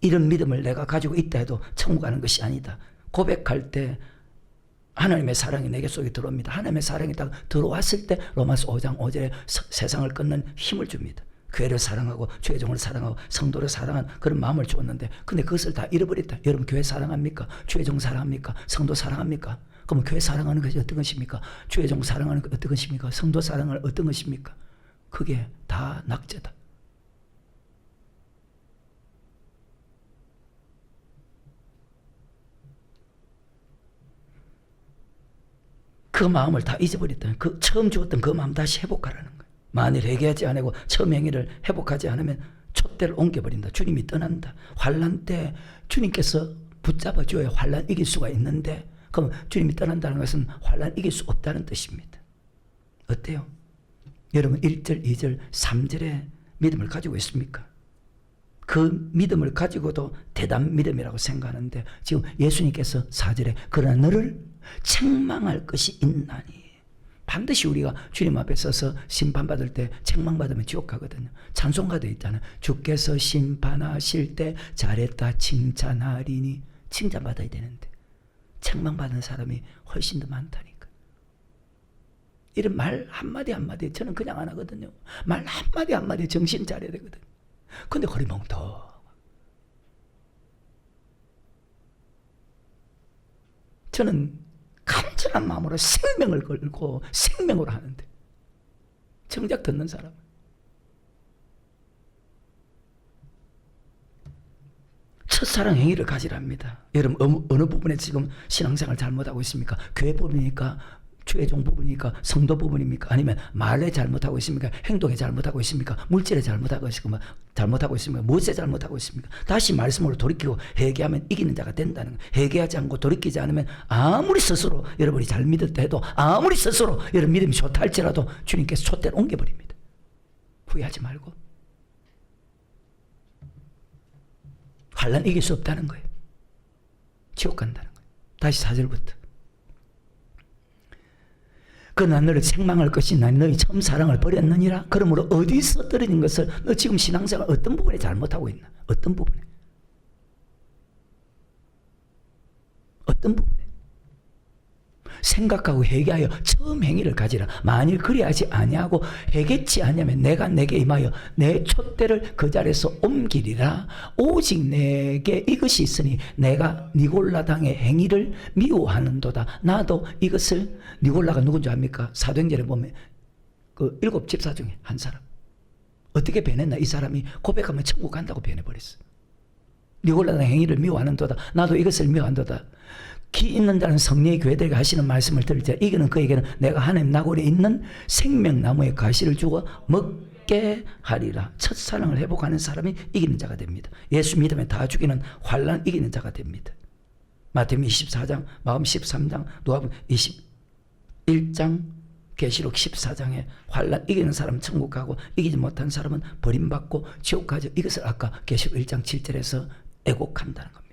이런 믿음을 내가 가지고 있다 해도 천국 가는 것이 아니다. 고백할 때 하나님의 사랑이 내게 속에 들어옵니다. 하나님의 사랑이 딱 들어왔을 때 로마서 5장 5절에 세상을 끊는 힘을 줍니다. 교회를 사랑하고 주의 종을 사랑하고 성도를 사랑하는 그런 마음을 주었는데 근데 그것을 다 잃어버렸다. 여러분 교회 사랑합니까? 주의 종 사랑합니까? 성도 사랑합니까? 그럼 교회 사랑하는 것이 어떤 것입니까? 주의 종 사랑하는 것이 어떤 것입니까? 성도 사랑하는 어떤 것입니까? 그게 다 낙제다. 그 마음을 다 잊어버렸다. 그 처음 주었던 그 마음 다시 회복하라는 거예요. 만일 회개하지 않고 처음 행위를 회복하지 않으면 촛대를 옮겨버린다. 주님이 떠난다. 환난 때 주님께서 붙잡아 줘야 환난 이길 수가 있는데 그럼 주님이 떠난다는 것은 환난 이길 수 없다는 뜻입니다. 어때요? 여러분 1절, 2절, 3절의 믿음을 가지고 있습니까? 그 믿음을 가지고도 대단 믿음이라고 생각하는데 지금 예수님께서 4절에 그러나 너를 책망할 것이 있나니 반드시 우리가 주님 앞에 서서 심판받을 때 책망받으면 지옥 가거든요. 찬송가도 있잖아요. 주께서 심판하실 때 잘했다 칭찬하리니 칭찬받아야 되는데 책망받는 사람이 훨씬 더 많다니까. 이런 말 한마디 한마디 저는 그냥 안 하거든요. 말 한마디 한마디 정신 차려야 되거든요. 근데 허리멍텅 저는 간절한 마음으로 생명을 걸고 생명으로 하는데 정작 듣는 사람은 첫사랑 행위를 가지랍니다. 여러분 어느 부분에 지금 신앙생활 잘못하고 있습니까? 교회 부분이니까 주의 종 부분이니까 성도 부분입니까? 아니면 말에 잘못하고 있습니까? 행동에 잘못하고 있습니까? 물질에 잘못하고 있습니까? 무엇에 잘못하고 있습니까? 다시 말씀으로 돌이키고 회개하면 이기는 자가 된다는 거예요. 회개하지 않고 돌이키지 않으면 아무리 스스로 여러분이 잘 믿었다 해도 아무리 스스로 여러분 믿음이 좋다 할지라도 주님께서 촛대를 옮겨버립니다. 후회하지 말고 환난 이길 수 없다는 거예요. 지옥 간다는 거예요. 다시 4절부터 그러나 너를 책망할 것이 나니 너희 처음 사랑을 버렸느니라. 그러므로 어디서 떨어진 것을 너 지금 신앙생활 어떤 부분에 잘못하고 있나? 어떤 부분에? 어떤 부분에? 생각하고 회개하여 처음 행위를 가지라. 만일 그리하지 아니하고 회개치 아니하면 내가 내게 임하여 내 촛대를 그 자리에서 옮기리라. 오직 내게 이것이 있으니 내가 니골라 당의 행위를 미워하는도다. 나도 이것을, 니골라가 누군지 압니까? 사도행전에 보면 그 7 집사 중에 한 사람. 어떻게 변했나? 이 사람이 고백하면 천국 간다고 변해버렸어. 니골라 당의 행위를 미워하는도다. 나도 이것을 미워한도다. 기 있는 자는 성령의 교회들에게 하시는 말씀을 들을 때 이기는 그에게는 내가 하나님 나골에 있는 생명나무의 가시를 주고 먹게 하리라. 첫사랑을 회복하는 사람이 이기는 자가 됩니다. 예수 믿으면 다 죽이는 환난 이기는 자가 됩니다. 마태복음 24장, 마음 13장, 누가복음 21장, 계시록 14장에 환난 이기는 사람은 천국 가고 이기지 못한 사람은 버림받고 지옥 가죠. 이것을 아까 계시록 1장 7절에서 애곡한다는 겁니다.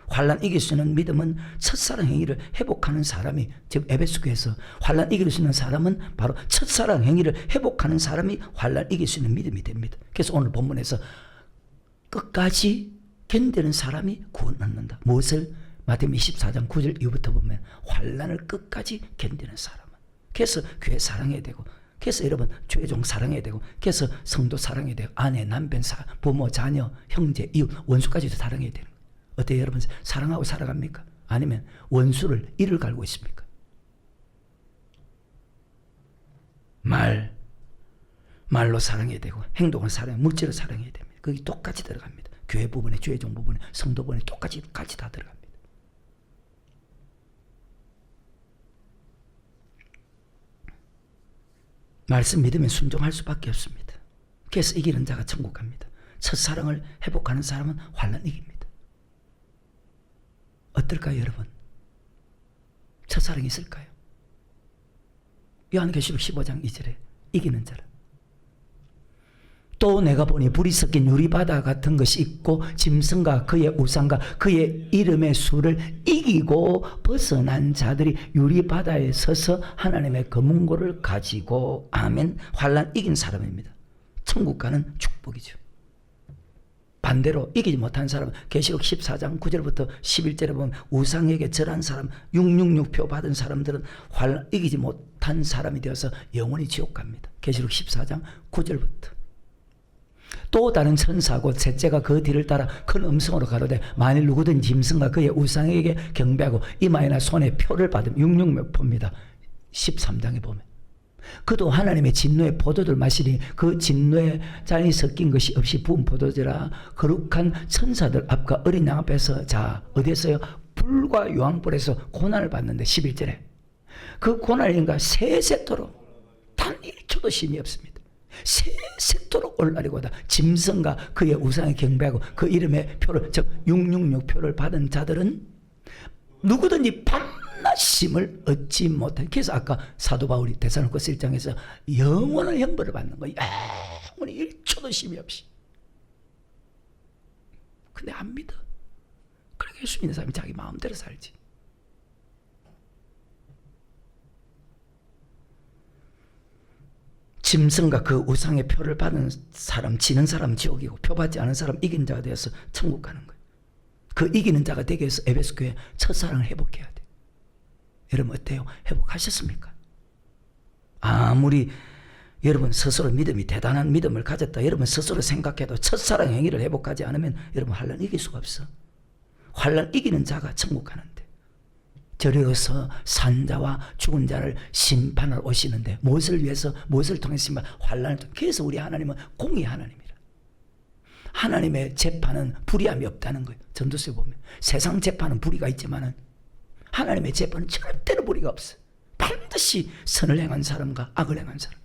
환난 이길 수 있는 믿음은 첫사랑 행위를 회복하는 사람이, 지금 에베소 교회에서 환난 이길 수 있는 사람은 바로 첫사랑 행위를 회복하는 사람이 환난 이길 수 있는 믿음이 됩니다. 그래서 오늘 본문에서 끝까지 견디는 사람이 구원 얻는다. 무엇을? 마태복음 24장 9절 이후부터 보면 환난을 끝까지 견디는 사람은. 그래서 교회 사랑해야 되고, 그래서 여러분 죄종 사랑해야 되고, 그래서 성도 사랑해야 되고, 아내, 남편, 부모, 자녀, 형제, 이웃, 원수까지도 사랑해야 되는 거예요. 어때요 여러분? 사랑하고 살아갑니까? 아니면 원수를 이를 갈고 있습니까? 말로 사랑해야 되고, 행동을 사랑해야, 물질을 사랑해야 됩니다. 거기 똑같이 들어갑니다. 교회 부분에, 죄종 부분에, 성도 부분에 똑같이 다 들어갑니다. 말씀 믿으면 순종할 수밖에 없습니다. 그래서 이기는 자가 천국 갑니다. 첫사랑을 회복하는 사람은 환난 이깁니다. 어떨까요 여러분? 첫사랑이 있을까요? 요한계시록 15장 2절에 이기는 자라. 또 내가 보니 불이 섞인 유리바다 같은 것이 있고 짐승과 그의 우상과 그의 이름의 수를 이기고 벗어난 자들이 유리바다에 서서 하나님의 검은고를 가지고, 아멘, 환난 이긴 사람입니다. 천국 가는 축복이죠. 반대로 이기지 못한 사람, 계시록 14장 9절부터 11절에 보면 우상에게 절한 사람, 666표 받은 사람들은 환난 이기지 못한 사람이 되어서 영원히 지옥 갑니다. 계시록 14장 9절부터. 또 다른 천사고 셋째가 그 뒤를 따라 큰 음성으로 가로되 만일 누구든 짐승과 그의 우상에게 경배하고 이마에나 손에 표를 받으면 666표입니다. 13장에 보면 그도 하나님의 진노의 포도를 마시니 그 진노의 잔이 섞인 것이 없이 부은 포도주라. 거룩한 천사들 앞과 어린 양 앞에서, 자 어디에서요? 불과 유황불에서 고난을 받는데 11절에 그 고난인가 세세토록 단 1초도 쉼이 없습니다. 세세토록 올라리고다. 짐승과 그의 우상에 경배하고 그 이름의 표를, 즉 666표를 받은 자들은 누구든지 밤낮 쉼을 얻지 못한. 그래서 아까 사도 바울이 데살로니가서 1장에서 영원한 형벌을 받는 거예요. 영원히 1초도 쉼이 없이. 근데 안 믿어. 그러니까 예수 믿는 사람이 자기 마음대로 살지. 짐승과 그 우상의 표를 받은 사람, 지는 사람 지옥이고 표 받지 않은 사람 이긴 자가 되어서 천국 가는 거예요. 그 이기는 자가 되기 위해서 에베소 교회 첫사랑을 회복해야 돼. 여러분 어때요? 회복하셨습니까? 아무리 여러분 스스로 믿음이 대단한 믿음을 가졌다 여러분 스스로 생각해도 첫사랑 행위를 회복하지 않으면 여러분 환난 이길 수가 없어. 환난 이기는 자가 천국 가는데, 저리로서 산자와 죽은 자를 심판하러 오시는데 무엇을 위해서, 무엇을 통해서 심판? 환난을 통해. 그래서 우리 하나님은 공의 하나님이라. 하나님의 재판은 불의함이 없다는 거예요. 전도서에 보면 세상 재판은 불의가 있지만은 하나님의 재판은 절대로 불의가 없어. 반드시 선을 행한 사람과 악을 행한 사람.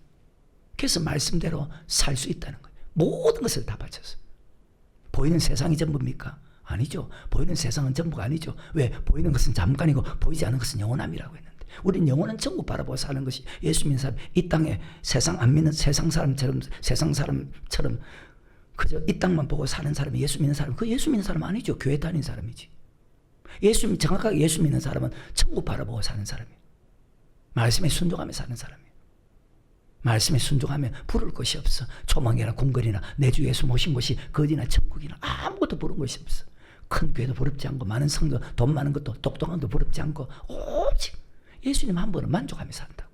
그래서 말씀대로 살 수 있다는 거예요. 모든 것을 다 바쳐서. 보이는 세상이 전부입니까? 아니죠. 보이는 세상은 전부가 아니죠. 왜? 보이는 것은 잠깐이고 보이지 않는 것은 영원함이라고 했는데, 우리는 영원한 천국 바라보고 사는 것이 예수 믿는 사람, 이 땅에 세상 안 믿는 세상 사람처럼 그저 이 땅만 보고 사는 사람이 예수 믿는 사람, 그 예수 믿는 사람 아니죠. 교회 다니는 사람이지. 정확하게 예수 믿는 사람은 천국 바라보고 사는 사람이에요. 말씀에 순종하며 사는 사람이에요. 말씀에 순종하면 부를 것이 없어. 초망이나 궁궐이나 내 주 예수 모신 곳이 거지나 천국이나 아무것도 부른 것이 없어. 큰 교회도 부럽지 않고 많은 성도, 돈 많은 것도, 똑똑한 것도 부럽지 않고 오직 예수님 한 번은 만족하면서 한다고.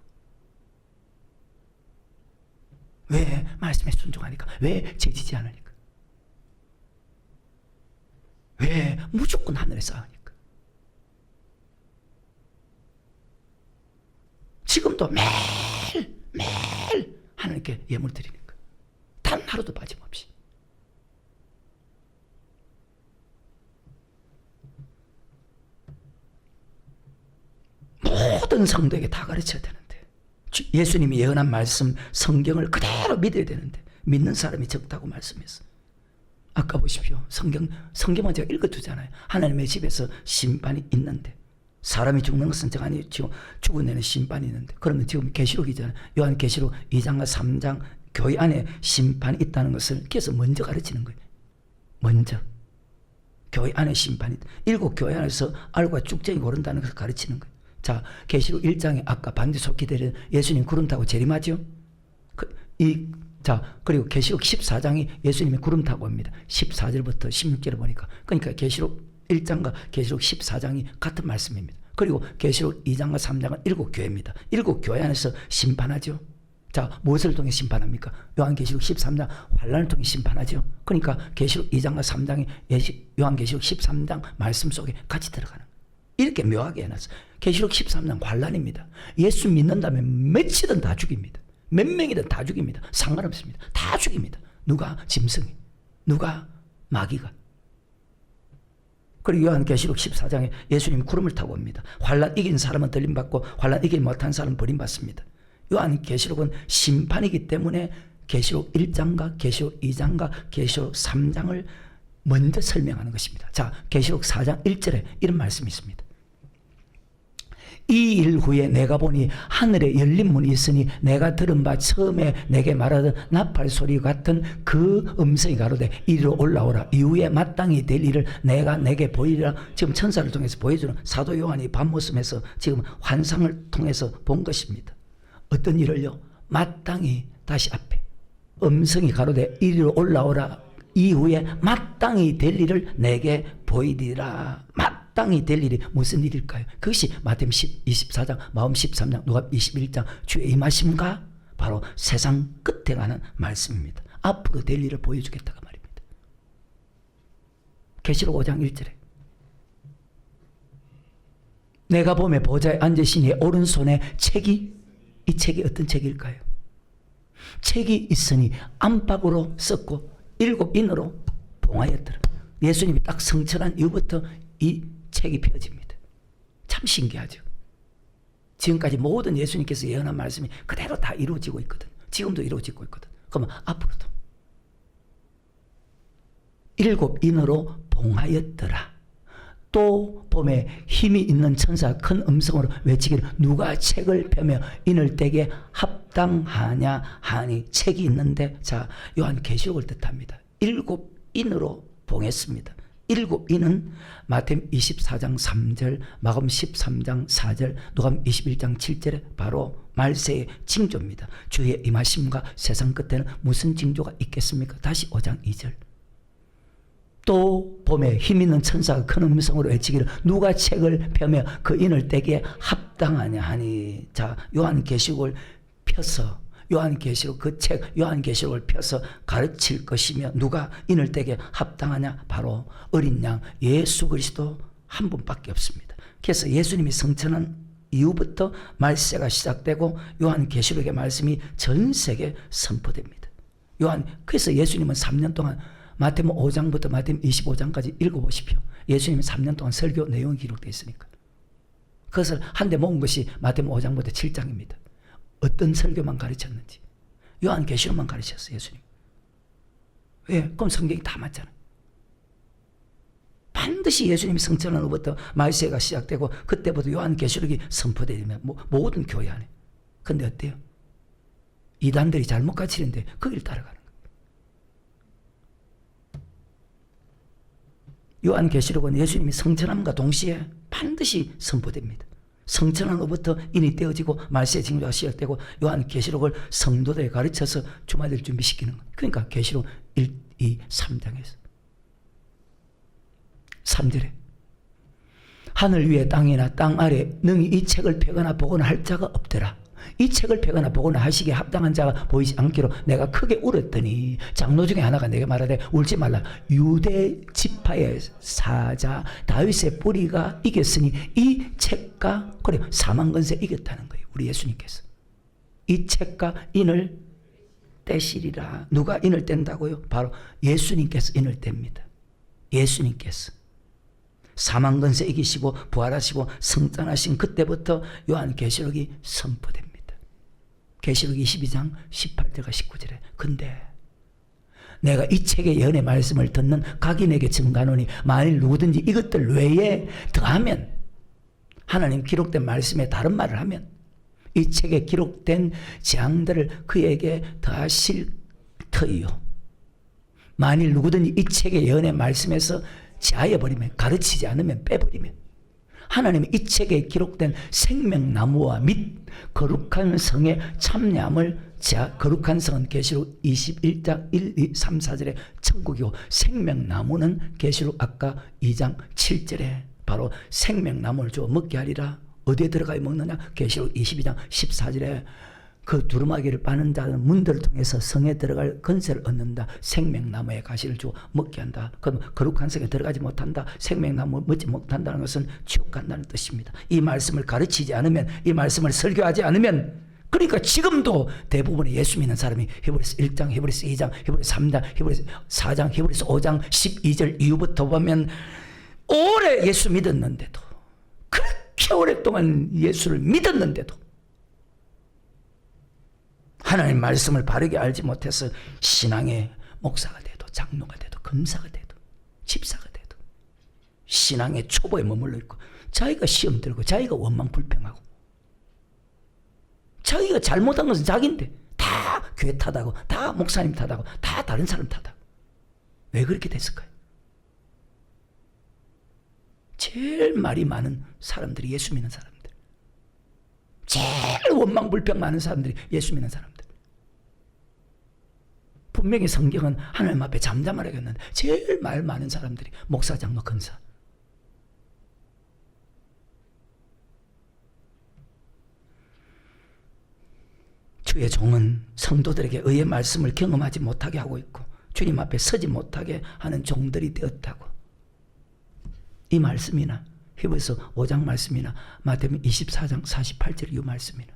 왜? 말씀에 순종하니까. 왜? 죄지지 않으니까. 왜? 무조건 하늘에 쌓으니까. 지금도 매일 하나님께 예물 드리니까. 단 하루도 빠짐없이. 모든 성도에게 다 가르쳐야 되는데, 예수님이 예언한 말씀 성경을 그대로 믿어야 되는데 믿는 사람이 적다고 말씀했어. 아까 보십시오. 성경은 제가 읽어두잖아요. 하나님의 집에서 심판이 있는데, 사람이 죽는 것은 정 아니죠. 죽은 데는 심판이 있는데, 그러면 지금 계시록이잖아요. 요한계시록 2장과 3장 교회 안에 심판이 있다는 것을 그래서 먼저 가르치는 거예요. 먼저 교회 안에 심판이 있다. 7 교회 안에서 알과 쭉정이 고른다는 것을 가르치는 거예요. 자, 계시록 1장에 아까 반드시 속히 되는 예수님 구름 타고 재림하죠. 그리고 계시록 14장이 예수님이 구름 타고 옵니다. 14절부터 16절을 보니까, 그러니까 계시록 1장과 계시록 14장이 같은 말씀입니다. 그리고 계시록 2장과 3장은 7 교회입니다. 7 교회 안에서 심판하죠. 자, 무엇을 통해 심판합니까? 요한계시록 13장 환난을 통해 심판하죠. 그러니까 계시록 2장과 3장이 요한계시록 13장 말씀 속에 같이 들어가는 거예요. 이렇게 묘하게 해놨어요. 계시록 13장 환난입니다. 예수 믿는다면 몇이든 다 죽입니다. 몇 명이든 다 죽입니다. 상관없습니다. 다 죽입니다. 누가? 짐승이. 누가? 마귀가. 그리고 요한계시록 14장에 예수님 구름을 타고 옵니다. 환난 이긴 사람은 들림받고 환난 이기지 못한 사람은 버림받습니다. 요한계시록은 심판이기 때문에 계시록 1장과 계시록 2장과 계시록 3장을 먼저 설명하는 것입니다. 자, 계시록 4장 1절에 이런 말씀이 있습니다. 이 일 후에 내가 보니 하늘에 열린 문이 있으니 내가 들은 바 처음에 내게 말하던 나팔 소리 같은 그 음성이 가로되 이리로 올라오라. 이후에 마땅히 될 일을 내가 내게 보이리라. 지금 천사를 통해서 보여주는 사도 요한이 밤모습에서 지금 환상을 통해서 본 것입니다. 어떤 일을요? 마땅히, 다시 앞에 음성이 가로되 이리로 올라오라. 이후에 마땅히 될 일을 내게 보이리라. 마땅히 될 일이 무슨 일일까요? 그것이 마태복음 24장, 마음 13장, 누가복음 21장 주의 임하심과 바로 세상 끝에 가는 말씀입니다. 앞으로 될 일을 보여주겠다가 말입니다. 계시록 5장 1절에 내가 보매 보좌에 앉으시니 오른손에 책이, 이 책이 어떤 책일까요? 책이 있으니 안팎으로 썼고 7 인으로 봉하였더라. 예수님이 딱 성천한 이후부터 이 책이 펴집니다. 참 신기하죠. 지금까지 모든 예수님께서 예언한 말씀이 그대로 다 이루어지고 있거든. 지금도 이루어지고 있거든. 그러면 앞으로도 7 인으로 봉하였더라. 또 봄에 힘이 있는 천사가 큰 음성으로 외치기를 누가 책을 펴며 인을 떼게 합당하냐 하니 책이 있는데, 자, 요한계시록을 뜻합니다. 7 인으로 봉했습니다. 7 인은 마태복음 24장 3절, 마가복음 13장 4절, 누가복음 21장 7절에 바로 말세의 징조입니다. 주의 임하심과 세상 끝에는 무슨 징조가 있겠습니까? 다시 5장 2절. 또 봄에 힘 있는 천사가 큰 음성으로 외치기를 누가 책을 펴며 그 인을 떼기에 합당하냐 하니. 자, 요한계시록을 펴서 요한계시록 그 책 요한계시록을 펴서 가르칠 것이며 누가 인을 떼게 합당하냐? 바로 어린 양 예수 그리스도 한 분밖에 없습니다. 그래서 예수님이 성천한 이후부터 말세가 시작되고 요한계시록의 말씀이 전 세계에 선포됩니다. 그래서 예수님은 3년 동안 마태복음 5장부터 마태복음 25장까지 읽어보십시오. 예수님은 3년 동안 설교 내용이 기록되어 있으니까. 그것을 한데 모은 것이 마태복음 5장부터 7장입니다. 어떤 설교만 가르쳤는지 요한계시록만 가르쳤어요. 예수님. 왜? 그럼 성경이 다 맞잖아요. 반드시 예수님이 성천한 후부터 말세가 시작되고 그때부터 요한계시록이 선포되면 모든 교회 안에. 근데 어때요? 이단들이 잘못 가르치는데 거기를 따라가는 거예요. 요한계시록은 예수님이 성천함과 동시에 반드시 선포됩니다. 성천한 후부터 인이 떼어지고 말세의 징조가 시작되고 요한계시록을 성도들에 가르쳐서 주말을 준비시키는 거예요. 그러니까 계시록 1, 2, 3장에서 3절에 하늘 위에 땅이나 땅 아래 능히 이 책을 펴거나 보거나 할 자가 없더라. 이 책을 펴거나 보거나 하시기에 합당한 자가 보이지 않기로 내가 크게 울었더니 장로 중에 하나가 내게 말하되 울지 말라. 유대 지파의 사자 다윗의 뿌리가 이겼으니 이 책과 그래 사망 건세 이겼다는 거예요. 우리 예수님께서 이 책과 인을 떼시리라. 누가 인을 뗀다고요? 바로 예수님께서 인을 뗍니다. 예수님께서 사망 건세 이기시고 부활하시고 승천하신 그때부터 요한계시록이 선포됩니다. 계시록 22장 18절과 19절에 근데 내가 이 책의 연의 말씀을 듣는 각인에게 증가하노니 만일 누구든지 이것들 외에 더하면 하나님 기록된 말씀에 다른 말을 하면 이 책에 기록된 재앙들을 그에게 더하실 터이요. 만일 누구든지 이 책의 연의 말씀에서 제하여버리면 가르치지 않으면 빼버리면 하나님이 이 책에 기록된 생명나무와 및 거룩한 성의 참여함을 거룩한 성은 계시록 21장 1, 2, 3, 4절에 천국이고 생명나무는 계시록 아까 2장 7절에 바로 생명나무를 주어 먹게 하리라. 어디에 들어가야 먹느냐? 계시록 22장 14절에 그 두루마기를 빠는 자는 문들을 통해서 성에 들어갈 건세를 얻는다. 생명나무의 가시를 주어 먹게 한다. 그럼 거룩한 성에 들어가지 못한다. 생명나무 먹지 못한다는 것은 지옥 간다는 뜻입니다. 이 말씀을 가르치지 않으면, 이 말씀을 설교하지 않으면, 그러니까 지금도 대부분의 예수 믿는 사람이 히브리서 1장, 히브리서 2장, 히브리서 3장, 히브리서 4장, 히브리서 5장 12절 이후부터 보면 오래 예수 믿었는데도, 그렇게 오랫동안 예수를 믿었는데도 하나님 말씀을 바르게 알지 못해서 신앙의 목사가 돼도 장로가 돼도 검사가 돼도 집사가 돼도 신앙의 초보에 머물러 있고 자기가 시험 들고 자기가 원망 불평하고 자기가 잘못한 것은 자기인데 다 교회 탓하고 다 목사님 탓하고 다 다른 사람 탓하고 왜 그렇게 됐을까요? 제일 말이 많은 사람들이 예수 믿는 사람들, 제일 원망 불평 많은 사람들이 예수 믿는 사람들. 분명히 성경은 하나님 앞에 잠잠하라고 했는데 제일 말 많은 사람들이 목사, 장로, 권사. 주의 종은 성도들에게 의의 말씀을 경험하지 못하게 하고 있고 주님 앞에 서지 못하게 하는 종들이 되었다고. 이 말씀이나 히브리서 5장 말씀이나 마태복음 24장 48절 이 말씀이나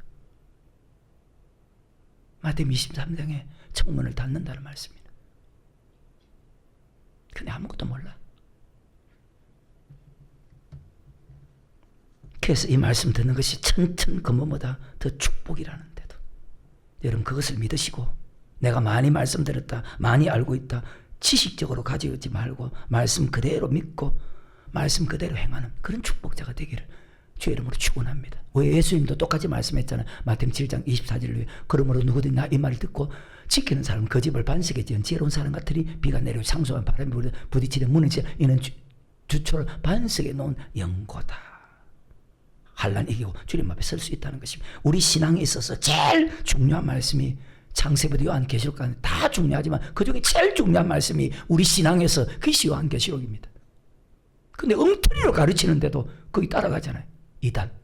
마태복음 23장에 청문을 닫는다는 말씀이나 근데 아무것도 몰라. 그래서 이 말씀 듣는 것이 천천 금보보다 더 축복이라는데도 여러분 그것을 믿으시고 내가 많이 말씀 들었다, 많이 알고 있다, 지식적으로 가지고 있지 말고 말씀 그대로 믿고 말씀 그대로 행하는 그런 축복자가 되기를 주의 이름으로 축원합니다. 왜 예수님도 똑같이 말씀했잖아요. 마태복음 7장 24절에 그러므로 누구든지 나 이 말을 듣고 지키는 사람은 그 집을 반석에 지은 지혜로운 사람 같으리 비가 내리고 창수와 바람이 부딪히는 무너지자 이는 주초를 반석에 놓은 영고다. 환난 이기고 주님 앞에 설 수 있다는 것입니다. 우리 신앙에 있어서 제일 중요한 말씀이 창세부터 요한계시록까지 다 중요하지만 그중에 제일 중요한 말씀이 우리 신앙에서 그것이 요한계시록입니다. 근데 엉터리로 가르치는데도 거기 따라가잖아요. 이단.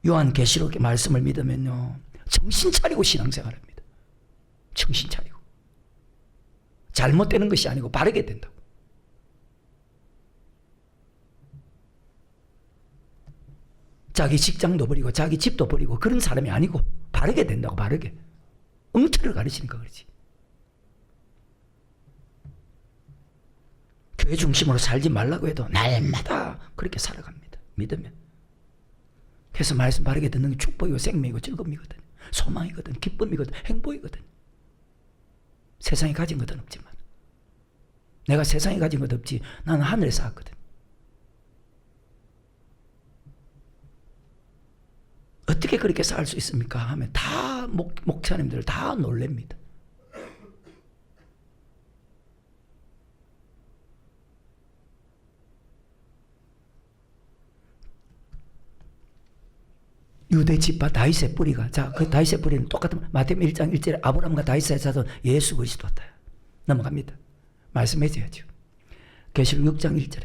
요한계시록의 말씀을 믿으면요 정신 차리고 신앙생활합니다. 정신 차리고 잘못되는 것이 아니고 바르게 된다고. 자기 직장도 버리고 자기 집도 버리고 그런 사람이 아니고 바르게 된다고. 바르게. 엉터리를 가르치니까 그렇지. 교회 중심으로 살지 말라고 해도 날마다 그렇게 살아갑니다. 믿으면. 그래서 말씀 바르게 듣는 게 축복이고 생명이고 즐거움이거든. 소망이거든. 기쁨이거든. 행복이거든. 세상에 가진 것은 없지만 내가 세상에 가진 것 없지 나는 하늘에 쌓았거든. 어떻게 그렇게 쌓을 수 있습니까? 하면 다 목사님들 다 놀랍니다. 유대 지파 다윗의 뿌리가 그 다윗의 뿌리는 똑같은 마태복음 1장 1절에 아브라함과 다윗의 자손 예수 그리스도다. 넘어갑니다. 말씀해줘야죠. 계시록 6장 1절에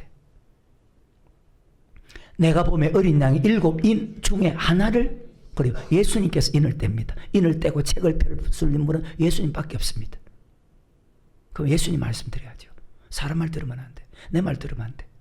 내가 보매 어린 양이 7인 중에 하나를, 그리고 예수님께서 인을 뗍니다. 인을 떼고 책을 펼수는 분은 예수님밖에 없습니다. 그럼 예수님 말씀드려야죠. 사람 말 들으면 안 돼. 내 말 들으면 안 돼.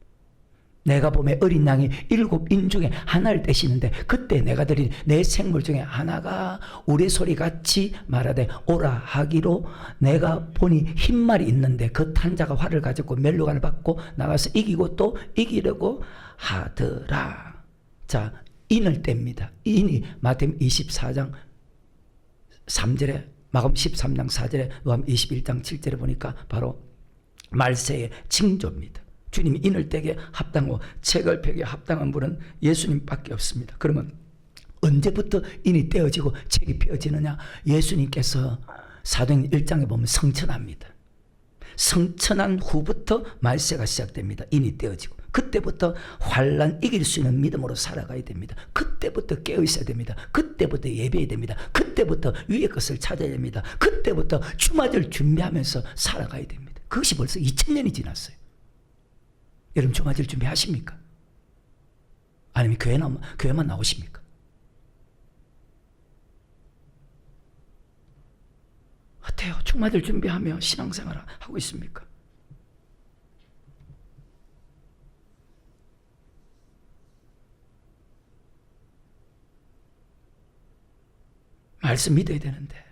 내가 보매 어린 양이 7인 중에 하나를 떼시는데 그때 내가 드린 내 생물 중에 하나가 우레소리같이 말하되 오라 하기로 내가 보니 흰말이 있는데 그 탄자가 활을 가졌고 멸류관을 받고 나가서 이기고 또 이기려고 하더라. 자, 인을 뗍니다. 인이 마태복음 24장 3절에, 마가복음 13장 4절에, 요한 21장 7절에 보니까 바로 말세의 징조입니다. 주님이 인을 떼게 합당하고 책을 펴게 합당한 분은 예수님밖에 없습니다. 그러면 언제부터 인이 떼어지고 책이 펴지느냐? 예수님께서 사도행전 1장에 보면 성천합니다. 성천한 후부터 말세가 시작됩니다. 인이 떼어지고 그때부터 환난 이길 수 있는 믿음으로 살아가야 됩니다. 그때부터 깨어 있어야 됩니다. 그때부터 예배해야 됩니다. 그때부터 위의 것을 찾아야 됩니다. 그때부터 주맞을 준비하면서 살아가야 됩니다. 그것이 벌써 2000년이 지났어요. 여러분 주맞을 준비하십니까? 아니면 교회만 나오십니까? 어때요? 주맞을 준비하며 신앙생활을 하고 있습니까? 말씀 믿어야 되는데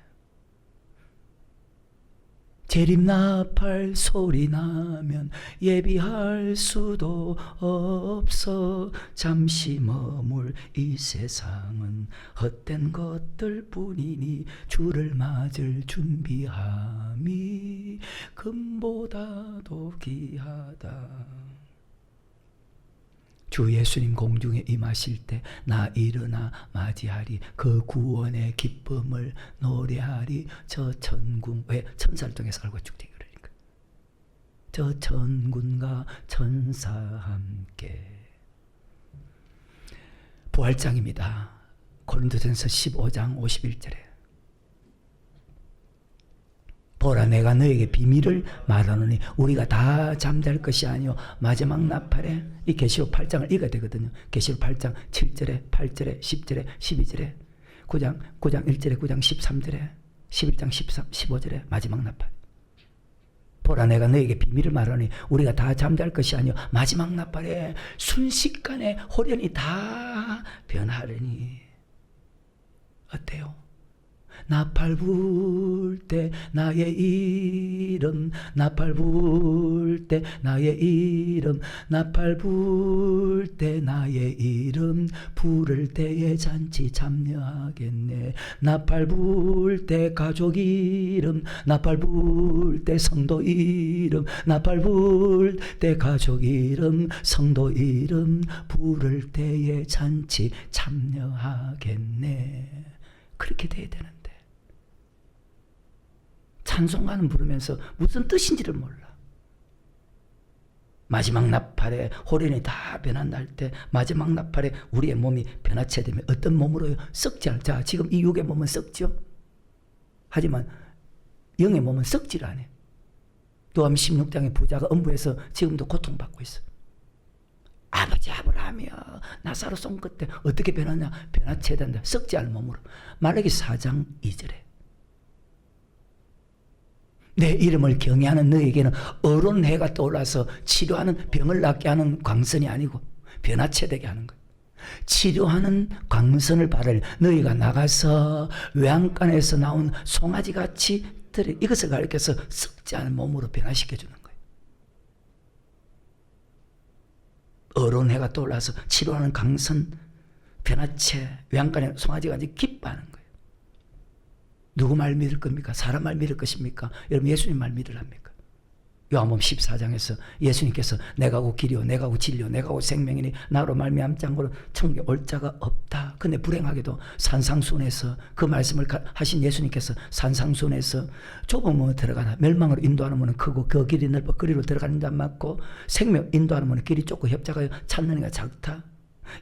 재림나팔 소리 나면 예비할 수도 없어. 잠시 머물 이 세상은 헛된 것들 뿐이니 주를 맞을 준비함이 금보다도 귀하다. 주 예수님 공중에 임하실 때 나 일어나 맞이하리. 그 구원의 기쁨을 노래하리. 저 천군, 왜 천사를 통해서 알고 죽지 그러니까. 저 천군과 천사 함께. 부활장입니다. 고린도전서 15장 51절에 보라 내가 너에게 비밀을 말하노니 우리가 다 잠잘 것이 아니요 마지막 나팔에, 이 계시록 8장을 읽어야 되거든요. 계시록 8장 7절에 8절에 10절에 12절에 9장 1절에 9장 13절에 11장 15절에 마지막 나팔. 보라 내가 너에게 비밀을 말하노니 우리가 다 잠잘 것이 아니요 마지막 나팔에 순식간에 호련히 다 변하려니. 어때요? 나팔 불 때 나의 이름, 나팔 불 때 나의 이름, 나팔 불 때 나의 이름, 부를 때에 잔치 참여하겠네. 나팔 불 때 가족 이름, 나팔 불 때 성도 이름, 나팔 불 때 가족 이름, 성도 이름, 부를 때에 잔치 참여하겠네. 그렇게 돼야 되는데 찬송가는 부르면서 무슨 뜻인지를 몰라. 마지막 나팔에 호련이 다 변한 날 때, 마지막 나팔에 우리의 몸이 변화체야 되면 어떤 몸으로 썩지 않을. 자, 지금 이 육의 몸은 썩죠. 하지만 영의 몸은 썩지를 않아요. 요한 16장의 부자가 음부에서 지금도 고통받고 있어. 아버지 아브라함이여 나사로 쏜 끝에 어떻게 변하냐? 변화체야 된다. 썩지 않을 몸으로. 말라기 4장 2절에 내 이름을 경외하는 너에게는 어두운 해가 떠올라서 치료하는, 병을 낫게 하는 광선이 아니고 변화체 되게 하는 거예요. 치료하는 광선을 받을 너희가 나가서 외양간에서 나온 송아지같이 이것을 가리켜서 썩지 않은 몸으로 변화시켜주는 거예요. 어두운 해가 떠올라서 치료하는 광선, 변화체, 외양간에 송아지같이 기뻐하는 거예요. 누구 말 믿을 겁니까? 사람 말 믿을 것입니까? 여러분 예수님 말 믿으랍니까? 요한복음 14장에서 예수님께서 내가 곧 길이요 내가 곧 진리요 내가 곧 생명이니 나로 말미암지 않고는 천국에 올 자가 없다. 근데 불행하게도 산상수훈에서 그 말씀을 하신 예수님께서 산상수훈에서 좁은 문으로 들어가나 멸망으로 인도하는 문은 크고 그 길이 넓어 그리로 들어가는 자 많고 생명 인도하는 문은 길이 좁고 협착하여 찾는 이가 작다.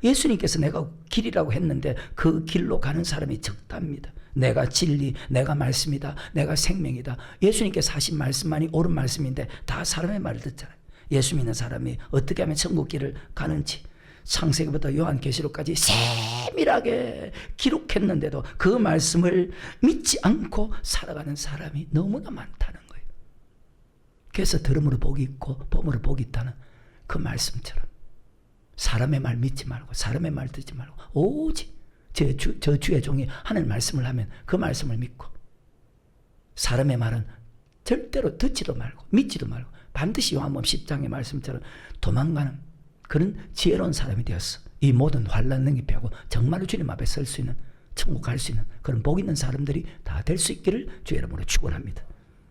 예수님께서 내가 길이라고 했는데 그 길로 가는 사람이 적답니다. 내가 진리, 내가 말씀이다, 내가 생명이다. 예수님께서 하신 말씀만이 옳은 말씀인데 다 사람의 말을 듣잖아요. 예수 믿는 사람이 어떻게 하면 천국 길을 가는지 창세기부터 요한계시록까지 세밀하게 기록했는데도 그 말씀을 믿지 않고 살아가는 사람이 너무나 많다는 거예요. 그래서 들음으로 복이 있고 봄으로 복이 있다는 그 말씀처럼 사람의 말 믿지 말고 사람의 말 듣지 말고 오직 저 주의 종이 하늘 말씀을 하면 그 말씀을 믿고 사람의 말은 절대로 듣지도 말고 믿지도 말고 반드시 요한복음 10장의 말씀처럼 도망가는 그런 지혜로운 사람이 되었어. 이 모든 환난 능력하고 정말로 주님 앞에 설 수 있는 천국 갈 수 있는 그런 복 있는 사람들이 다 될 수 있기를 주의 이름으로 축원합니다.